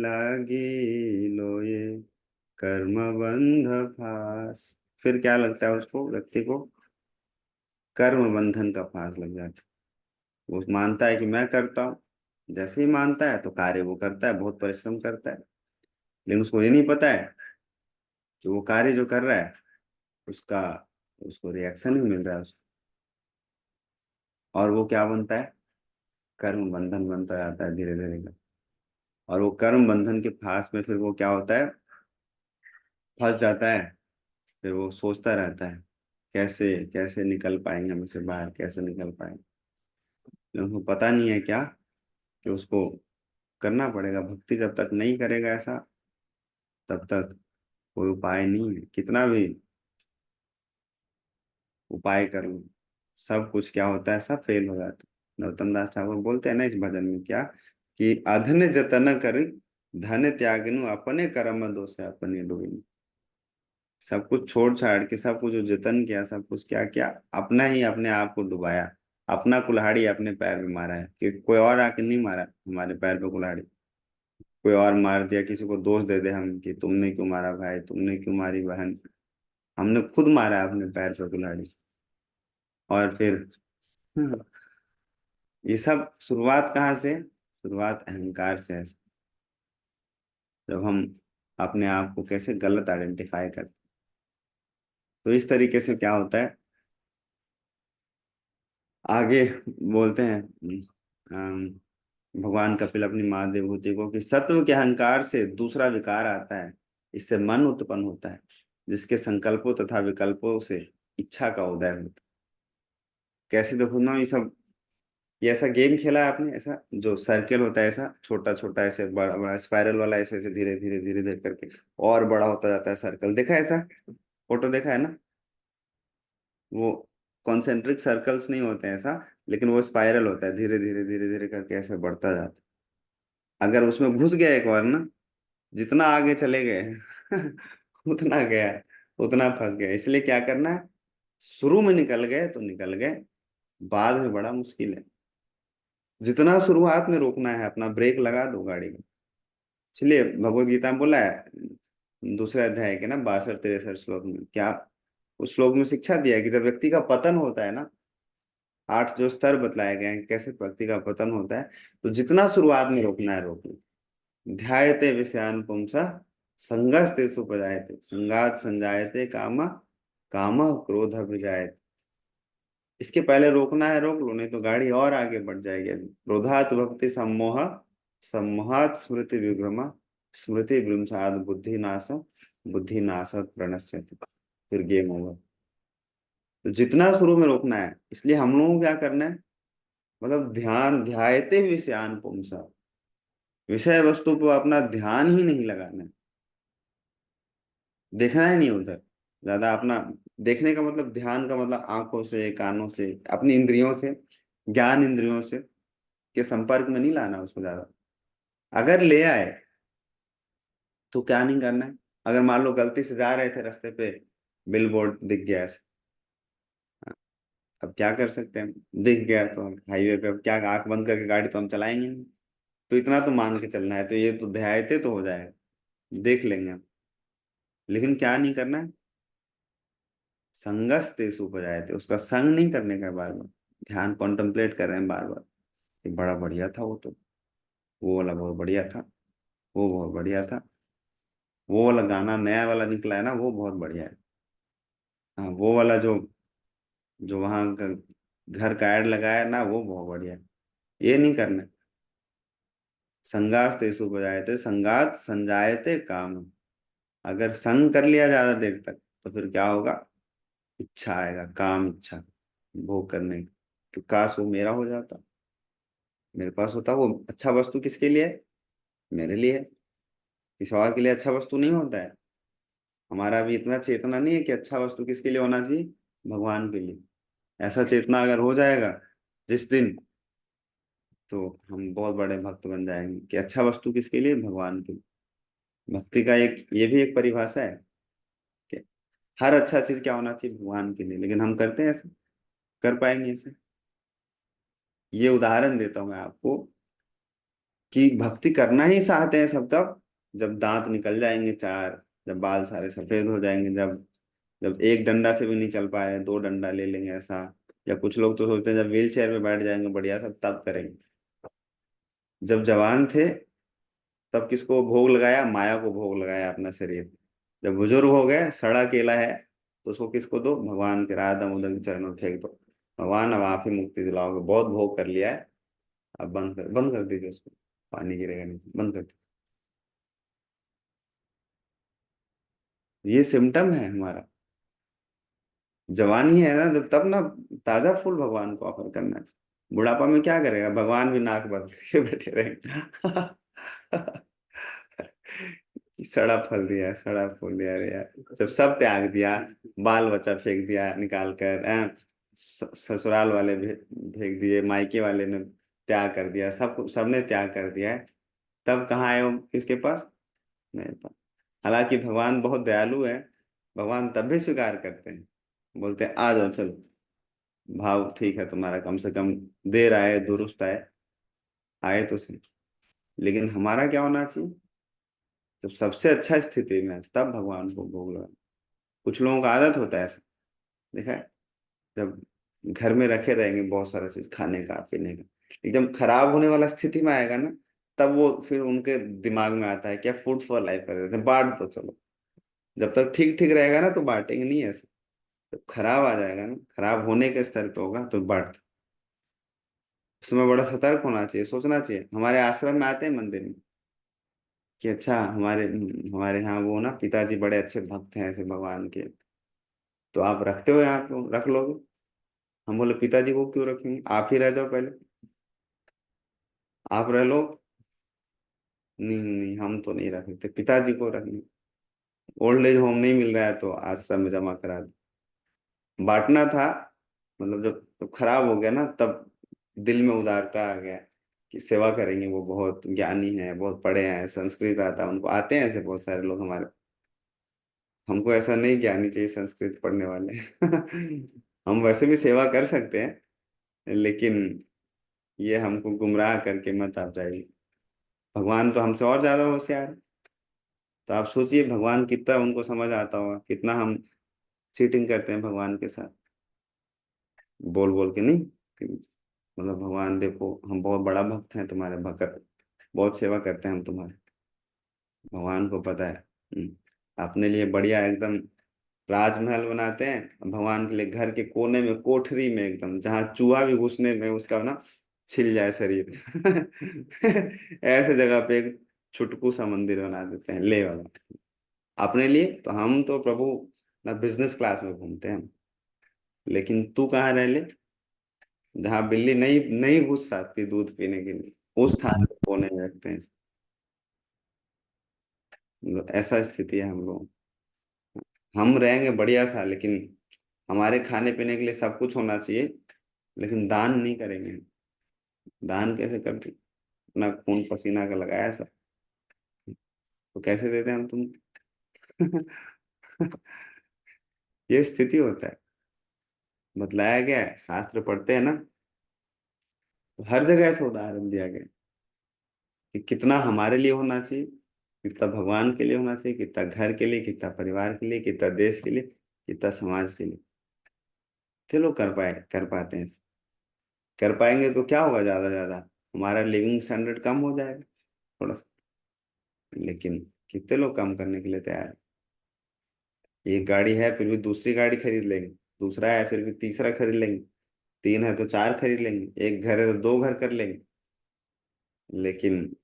[SPEAKER 1] लागी लोए कर्म बंध फास। फिर क्या लगता है उसको, व्यक्ति को कर्म बंधन का फांस लग जाता है। वो मानता है कि मैं करता हूँ, जैसे ही मानता है तो कार्य वो करता है, बहुत परिश्रम करता है, लेकिन उसको ये नहीं पता है कि वो कार्य जो कर रहा है उसका उसको रिएक्शन ही मिल रहा है उसको, और वो क्या बनता है, कर्म बंधन बनता जाता है धीरे धीरे। और वो कर्म बंधन के फांस में फिर वो क्या होता है, फंस जाता है। फिर वो सोचता रहता है कैसे कैसे निकल पाएंगे हम इससे बाहर, कैसे निकल पाएंगे। लेकिन उसको पता नहीं है क्या कि उसको करना पड़ेगा, भक्ति जब तक नहीं करेगा ऐसा तब तक कोई उपाय नहीं है, कितना भी उपाय कर लो सब कुछ क्या होता है, सब फेल हो जाता है। नरोत्तम दास ठाकुर बोलते हैं ना इस भजन में क्या कि अधन जतन कर धन त्यागनु, अपने कर्म दोष अपने डोबिनु। सब कुछ छोड़ छाड़ के, सब कुछ जो जतन किया, सब कुछ क्या किया, अपना ही अपने आप को डुबाया, अपना कुल्हाड़ी अपने पैर में मारा है, कि कोई और आके नहीं मारा हमारे पैर पे कुल्हाड़ी, कोई और मार दिया, किसी को दोष दे दे हम कि तुमने क्यों मारा भाई, तुमने क्यों मारी बहन, हमने खुद मारा अपने पैर पे कुल्हाड़ी। और फिर ये सब शुरुआत कहाँ से, शुरुआत अहंकार से है। जब हम अपने आप को कैसे गलत आइडेंटिफाई करते, तो इस तरीके से क्या होता है, आगे बोलते हैं भगवान कपिल अपनी माँ देवहूति को कि सत्व के अहंकार से दूसरा विकार आता है, इससे मन उत्पन्न होता है, जिसके संकल्पों तथा विकल्पों से इच्छा का उदय होता है। कैसे देखो ना, ये ऐसा गेम खेला है आपने, ऐसा जो सर्कल होता है, ऐसा छोटा छोटा ऐसे बड़ा बड़ा स्पाइरल वाला, ऐसे ऐसे धीरे धीरे धीरे धीरे करके और बड़ा होता जाता है सर्कल, देखा है ऐसा फोटो, देखा है ना। वो कॉन्सेंट्रिक सर्कल्स नहीं होते हैं ऐसा, लेकिन वो स्पाइरल होता है, धीरे धीरे धीरे धीरे करके ऐसे बढ़ता जाता है। अगर उसमें घुस गया एक बार ना, जितना आगे चले गए उतना गया, उतना फंस गया। इसलिए क्या करना है, शुरू में निकल गए तो निकल गए, बाद में बड़ा मुश्किल है। जितना शुरुआत में रोकना है अपना, ब्रेक लगा दो गाड़ी में। इसलिए भगवत गीता में बोला है दूसरे अध्याय के ना 62-63 श्लोक में क्या, उस श्लोक में शिक्षा दिया है कि जब व्यक्ति का पतन होता है ना, 8 जो स्तर बतलाए गए हैं कैसे व्यक्ति का पतन होता है, तो जितना शुरुआत में रोकना है रोक लो। ध्यायते विषयान पुंसा संगस्ते सुपजायते, संगात संजायते कामा, काम क्रोध विजायते। इसके पहले रोकना है रोक लो, नहीं तो गाड़ी और आगे बढ़ जाएगी। अभी क्रोधात भक्ति सम्मोह, सम्मोहात स्मृति विभ्रमा, स्मृति भ्रंशात बुद्धि नाश, बुद्धि नाशत प्रणश्यति, फिर गेम ओवर। तो जितना शुरू में रोकना है, इसलिए हम लोगों को क्या करना है, मतलब ध्यान, ध्यायते विषयान पुंसा, विषय वस्तु पर अपना ध्यान ही नहीं लगाना है, देखना ही नहीं उधर ज्यादा। अपना देखने का मतलब, ध्यान का मतलब आंखों से, कानों से, अपनी इंद्रियों से, ज्ञान इंद्रियों से के संपर्क में नहीं लाना उसको ज्यादा। अगर ले आए तो क्या नहीं करना है, अगर मान लो गलती से जा रहे थे रास्ते पे, बिल बोर्ड दिख गया ऐसे, अब क्या कर सकते हैं, दिख गया तो हाईवे पे, अब क्या आंख बंद करके गाड़ी तो हम चलाएंगे नहीं, तो इतना तो मान के चलना है, तो ये तो ध्यायते तो हो जाएगा। देख लेंगे हम, लेकिन क्या नहीं करना है, संगस तेसु उपजायते, उसका संग नहीं करने का, बार बार ध्यान कॉन्टेम्पलेट कर रहे हैं बार बार, ये बड़ा बढ़िया था वो तो, वो वाला बहुत बढ़िया था, वो बहुत बढ़िया था, वो वाला गाना नया वाला निकला है ना, वो बहुत बढ़िया है। हाँ, वो वाला जो जो वहां का घर का ऐड लगाया है ना, वो बहुत बढ़िया है। ये नहीं करना है। संगास तेसु उपजायते, संगात संजायते काम। अगर संग कर लिया ज्यादा देर तक तो फिर क्या होगा, इच्छा आएगा, काम इच्छा, भोग करने की, कि काश वो मेरा हो जाता, मेरे पास होता वो। अच्छा वस्तु किसके लिए है? मेरे लिए है, किसी और के लिए अच्छा वस्तु नहीं होता है। हमारा अभी इतना चेतना नहीं है कि अच्छा वस्तु किसके लिए होना चाहिए, भगवान के लिए। ऐसा चेतना अगर हो जाएगा जिस दिन, तो हम बहुत बड़े भक्त बन जाएंगे कि अच्छा वस्तु किसके लिए, भगवान के लिए। भक्ति का एक ये भी एक परिभाषा है कि हर अच्छा चीज क्या होना चाहिए, भगवान के लिए। लेकिन हम करते हैं ऐसे, कर पाएंगे ऐसे? ये उदाहरण देता हूं मैं आपको कि भक्ति करना ही चाहते हैं सब तब, जब दांत निकल जाएंगे चार, जब बाल सारे सफेद हो जाएंगे, जब जब एक डंडा से भी नहीं चल पा रहे, दो डंडा ले लेंगे ऐसा। या कुछ लोग तो सोचते हैं जब व्हील चेयर में बैठ जाएंगे बढ़िया सा, तब करेंगे। जब जवान थे तब किसको भोग लगाया, माया को भोग लगाया अपना शरीर। जब बुजुर्ग हो गए, सड़ा केला है, तो उसको किसको दो, भगवान के राधा दामोदर के चरणों में फेंक दो। भगवान अब आप ही मुक्ति दिलाओगे, बहुत भोग कर लिया है, अब बंद कर दीजिए उसको, पानी गिरेगा नहीं, बंद कर दीजिए। ये सिम्टम है हमारा। जवानी है ना जब, तब ना ताजा फूल भगवान को ऑफर करना चाहिए। बुढ़ापा में क्या करेगा, भगवान भी नाक बंद के बैठे रहेंगे। सड़ा फल दिया, सड़ा फूल दिया, अरे यार जब सब त्याग दिया, बाल बच्चा फेंक दिया निकाल कर, ससुराल वाले फेंक दिए, मायके वाले ने त्याग कर दिया, सब सबने त्याग कर दिया है, तब कहाँ आए हो किसके पास, मेरे पास। हालांकि भगवान बहुत दयालु है, भगवान तब भी स्वीकार करते हैं, बोलते हैं आ जाओ चलो, भाव ठीक है तुम्हारा, कम से कम देर आए दुरुस्त आए, आए तो सही। लेकिन हमारा क्या होना चाहिए, जब सबसे अच्छा स्थिति में है, तब भगवान को भोग लगा। कुछ लोगों का आदत होता है ऐसा, देखा है, जब घर में रखे रहेंगे बहुत सारा चीज खाने का पीने का, एकदम खराब होने वाला स्थिति में आएगा ना, तब वो फिर उनके दिमाग में आता है क्या, फूड फॉर लाइफ कर देते हैं, बांट दो चलो। जब तक ठीक ठीक रहेगा ना तो बांटेंगे नहीं ऐसे, जब खराब आ जाएगा ना, खराब होने के स्तर पे होगा तो बांट। उसमें बड़ा सतर्क होना चाहिए, सोचना चाहिए। हमारे आश्रम में आते हैं मंदिर में कि अच्छा हमारे हमारे यहाँ वो ना पिताजी बड़े अच्छे भक्त हैं ऐसे भगवान के, तो आप रखते हो यहाँ पे, रख लोगे? हम बोले पिताजी को क्यों रखेंगे, आप ही रह जाओ पहले, आप रह लो। नहीं नहीं, हम तो नहीं रख सकते, पिताजी को रखने। ओल्ड एज होम नहीं मिल रहा है तो आश्रम में जमा करा दो। बांटना था, मतलब जब खराब हो गया ना, तब दिल में उदारता आ गया कि सेवा करेंगे, वो बहुत ज्ञानी है, बहुत पढ़े हैं, संस्कृत आता है उनको, आते हैं ऐसे बहुत सारे लोग हमारे। हमको ऐसा नहीं कि आनी चाहिए संस्कृत पढ़ने वाले। हम वैसे भी सेवा कर सकते हैं, लेकिन ये हमको गुमराह करके मत आप जाइए। भगवान तो हमसे और ज्यादा होशियार है। तो आप सोचिए भगवान कितना उनको समझ आता होगा, कितना हम चीटिंग करते हैं भगवान के साथ, बोल बोल के नहीं कि मतलब भगवान देखो हम बहुत बड़ा भक्त हैं तुम्हारे, भक्त बहुत सेवा करते हैं हम तुम्हारे। भगवान को पता है। अपने लिए बढ़िया एकदम राजमहल बनाते हैं, भगवान के लिए घर के कोने में कोठरी में एकदम, जहाँ चूहा भी घुसने में उसका ना छिल जाए शरीर। ऐसे जगह पे एक छुटकू सा मंदिर बना देते हैं, ले वाला अपने लिए। तो हम तो प्रभु ना बिजनेस क्लास में घूमते हैं, लेकिन तू कहाँ रह ले, जहाँ बिल्ली नहीं नहीं घुस सकती दूध पीने के लिए, उस स्थान पे कोने में रखते हैं। मतलब ऐसा स्थिति है हम लोग। हम रहेंगे बढ़िया सा, लेकिन हमारे खाने पीने के लिए सब कुछ होना चाहिए, लेकिन दान नहीं करेंगे। दान कैसे करते, अपना खून पसीना का लगाया सब, तो कैसे देते हम तुम? ये स्थिति होता है, बतलाया गया है, शास्त्र पढ़ते हैं ना, तो हर जगह ऐसा उदाहरण दिया गया है कि कितना हमारे लिए होना चाहिए, कितना भगवान के लिए होना चाहिए, कितना घर के लिए, कितना परिवार के लिए, कितना देश के लिए, कितना समाज के लिए। चलो कर पाते हैं। कर पाएंगे तो क्या होगा, ज्यादा ज्यादा हमारा लिविंग स्टैंडर्ड कम हो जाएगा थोड़ा सा। लेकिन कितने लोग कम करने के लिए तैयार हैं? एक गाड़ी है फिर भी दूसरी गाड़ी खरीद लेंगे, दूसरा है फिर भी तीसरा खरीद लेंगे, तीन है तो चार खरीद लेंगे, एक घर है तो दो घर कर लेंगे। लेकिन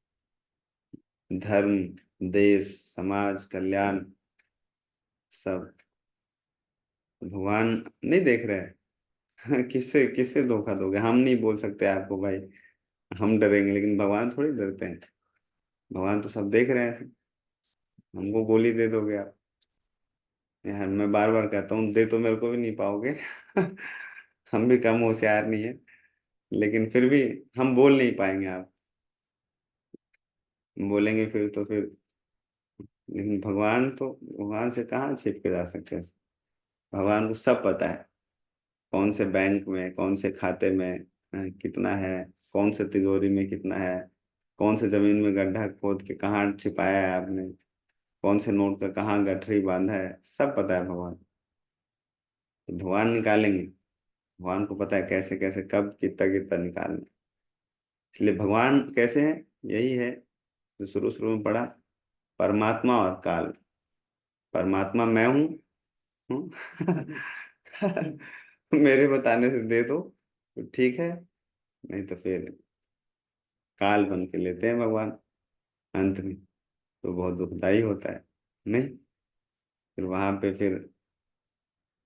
[SPEAKER 1] धर्म, देश, समाज, कल्याण, सब भगवान नहीं देख रहे हैं। किससे किससे धोखा दोगे? हम नहीं बोल सकते आपको भाई हम डरेंगे, लेकिन भगवान थोड़ी डरते हैं। भगवान तो सब देख रहे हैं। हमको गोली दे दोगे आप? यार मैं बार बार कहता हूँ, दे तो मेरे को भी नहीं पाओगे। हम भी कम होशियार नहीं है, लेकिन फिर भी हम बोल नहीं पाएंगे। आप बोलेंगे फिर तो फिर, लेकिन भगवान से कहाँ छिप के जा सकते हैं? भगवान को सब पता है, कौन से बैंक में, कौन से खाते में कितना है, कौन से तिजोरी में कितना है, कौन से जमीन में गड्ढा खोद के कहाँ छिपाया है आपने, कौन से नोट का कहाँ गठरी बांधा है, सब पता है भगवान। तो भगवान निकालेंगे, भगवान को पता है कैसे कैसे कब कितना कितना निकालना है। इसलिए भगवान कैसे है, यही है जो शुरू शुरू में पढ़ा, परमात्मा और काल। परमात्मा मैं हूँ। मेरे बताने से दे दो तो ठीक है, नहीं तो फिर काल बन के लेते हैं भगवान अंत में, तो बहुत दुखदाई होता है। नहीं, फिर वहां पे फिर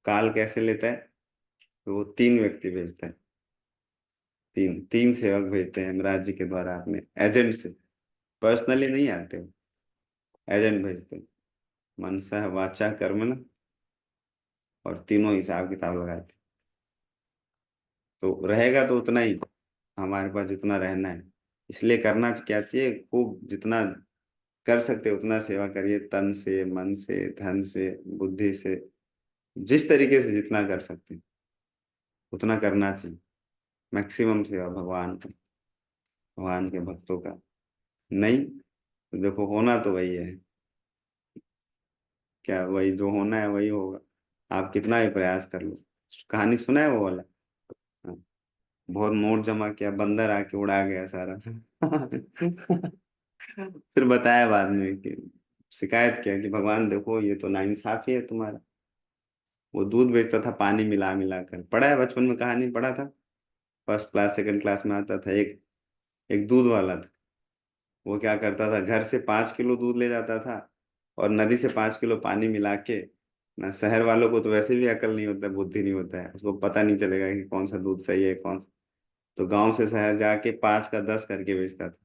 [SPEAKER 1] काल कैसे लेता है? तो वो तीन व्यक्ति भेजता है, तीन तीन सेवक भेजते हैं यमराज जी के द्वारा अपने एजेंट से। पर्सनली नहीं आते हो, एजेंट भेजते हैं। मनसा वाचा कर्मणा, और तीनों हिसाब किताब लगाते हैं। तो रहेगा तो उतना ही, हमारे पास जितना रहना है। इसलिए करना क्या चाहिए, खूब जितना कर सकते उतना सेवा करिए, तन से, मन से, धन से, बुद्धि से, जिस तरीके से जितना कर सकते हैं उतना करना चाहिए। मैक्सिमम सेवा भगवान के भक्तों का। नहीं तो देखो होना तो वही है, क्या वही जो होना है वही होगा, आप कितना भी प्रयास कर लो। कहानी सुना है वो वाला? हाँ, बहुत नोट जमा किया, बंदर आके उड़ा गया सारा। फिर बताया बाद में कि शिकायत किया कि भगवान देखो ये तो नाइंसाफी है तुम्हारा। वो दूध बेचता था पानी मिला मिला कर, पढ़ा है बचपन में, कहानी पढ़ा था, फर्स्ट क्लास सेकंड क्लास में आता था। एक एक दूध वाला था, वो क्या करता था, घर से 5 किलो दूध ले जाता था और नदी से 5 किलो पानी मिला के ना। शहर वालों को तो वैसे भी अकल नहीं होता, बुद्धि नहीं होता है, उसको पता नहीं चलेगा कि कौन सा दूध सही है कौन सा। तो गांव से शहर जाके 5 का 10 करके बेचता था,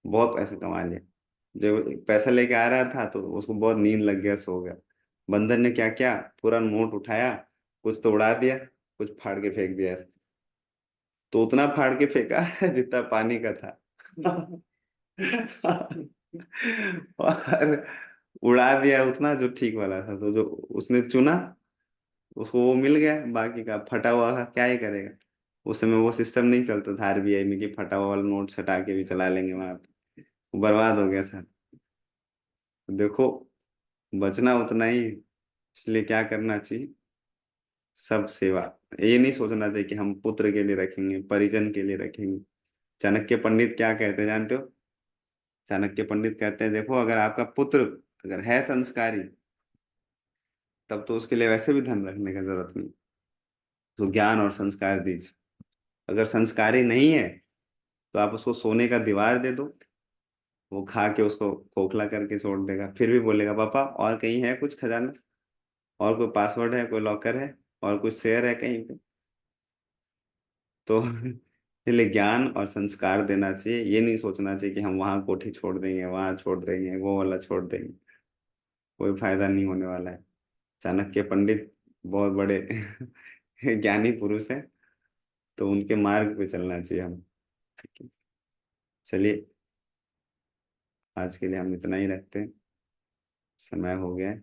[SPEAKER 1] बहुत पैसा कमा लिया। जब पैसा लेके आ रहा था तो उसको बहुत नींद लग गया, सो गया। बंदर ने क्या किया, पूरा नोट उठाया, कुछ तो उड़ा दिया, कुछ फाड़ के फेंक दिया। तो उतना फाड़ के फेंका है जितना पानी का था। और उड़ा दिया उतना जो ठीक वाला था, तो जो उसने चुना उसको वो मिल गया, बाकी का फटा हुआ का क्या ही करेगा। उस समय वो सिस्टम नहीं चलता था आरबीआई में कि फटा हुआ वाला नोट हटा के भी चला लेंगे वहां पे, वो बर्बाद हो गया सर। देखो बचना उतना ही, इसलिए क्या करना चाहिए, सब सेवा। ये नहीं सोचना चाहिए कि हम पुत्र के लिए रखेंगे, परिजन के लिए रखेंगे। चाणक्य पंडित क्या कहते हैं जानते हो? चाणक्य पंडित कहते हैं देखो, अगर आपका पुत्र अगर है संस्कारी, तब तो उसके लिए वैसे भी धन रखने की जरूरत नहीं, तो ज्ञान और संस्कार दीजिए। अगर संस्कारी नहीं है तो आप उसको सोने का दीवार दे दो, वो खा के उसको खोखला करके छोड़ देगा, फिर भी बोलेगा पापा और कहीं है कुछ खजाना, और कोई पासवर्ड है, कोई लॉकर है, और कुछ शेयर है कहीं पे। तो इसलिए ज्ञान और संस्कार देना चाहिए। ये नहीं सोचना चाहिए कि हम वहां कोठी छोड़ देंगे, वहां छोड़ देंगे, वो वाला छोड़ देंगे, कोई फायदा नहीं होने वाला है। चाणक्य पंडित बहुत बड़े ज्ञानी पुरुष हैं, तो उनके मार्ग पे चलना चाहिए हम। ठीक है, चलिए आज के लिए हम इतना ही रखते हैं, समय हो गया है।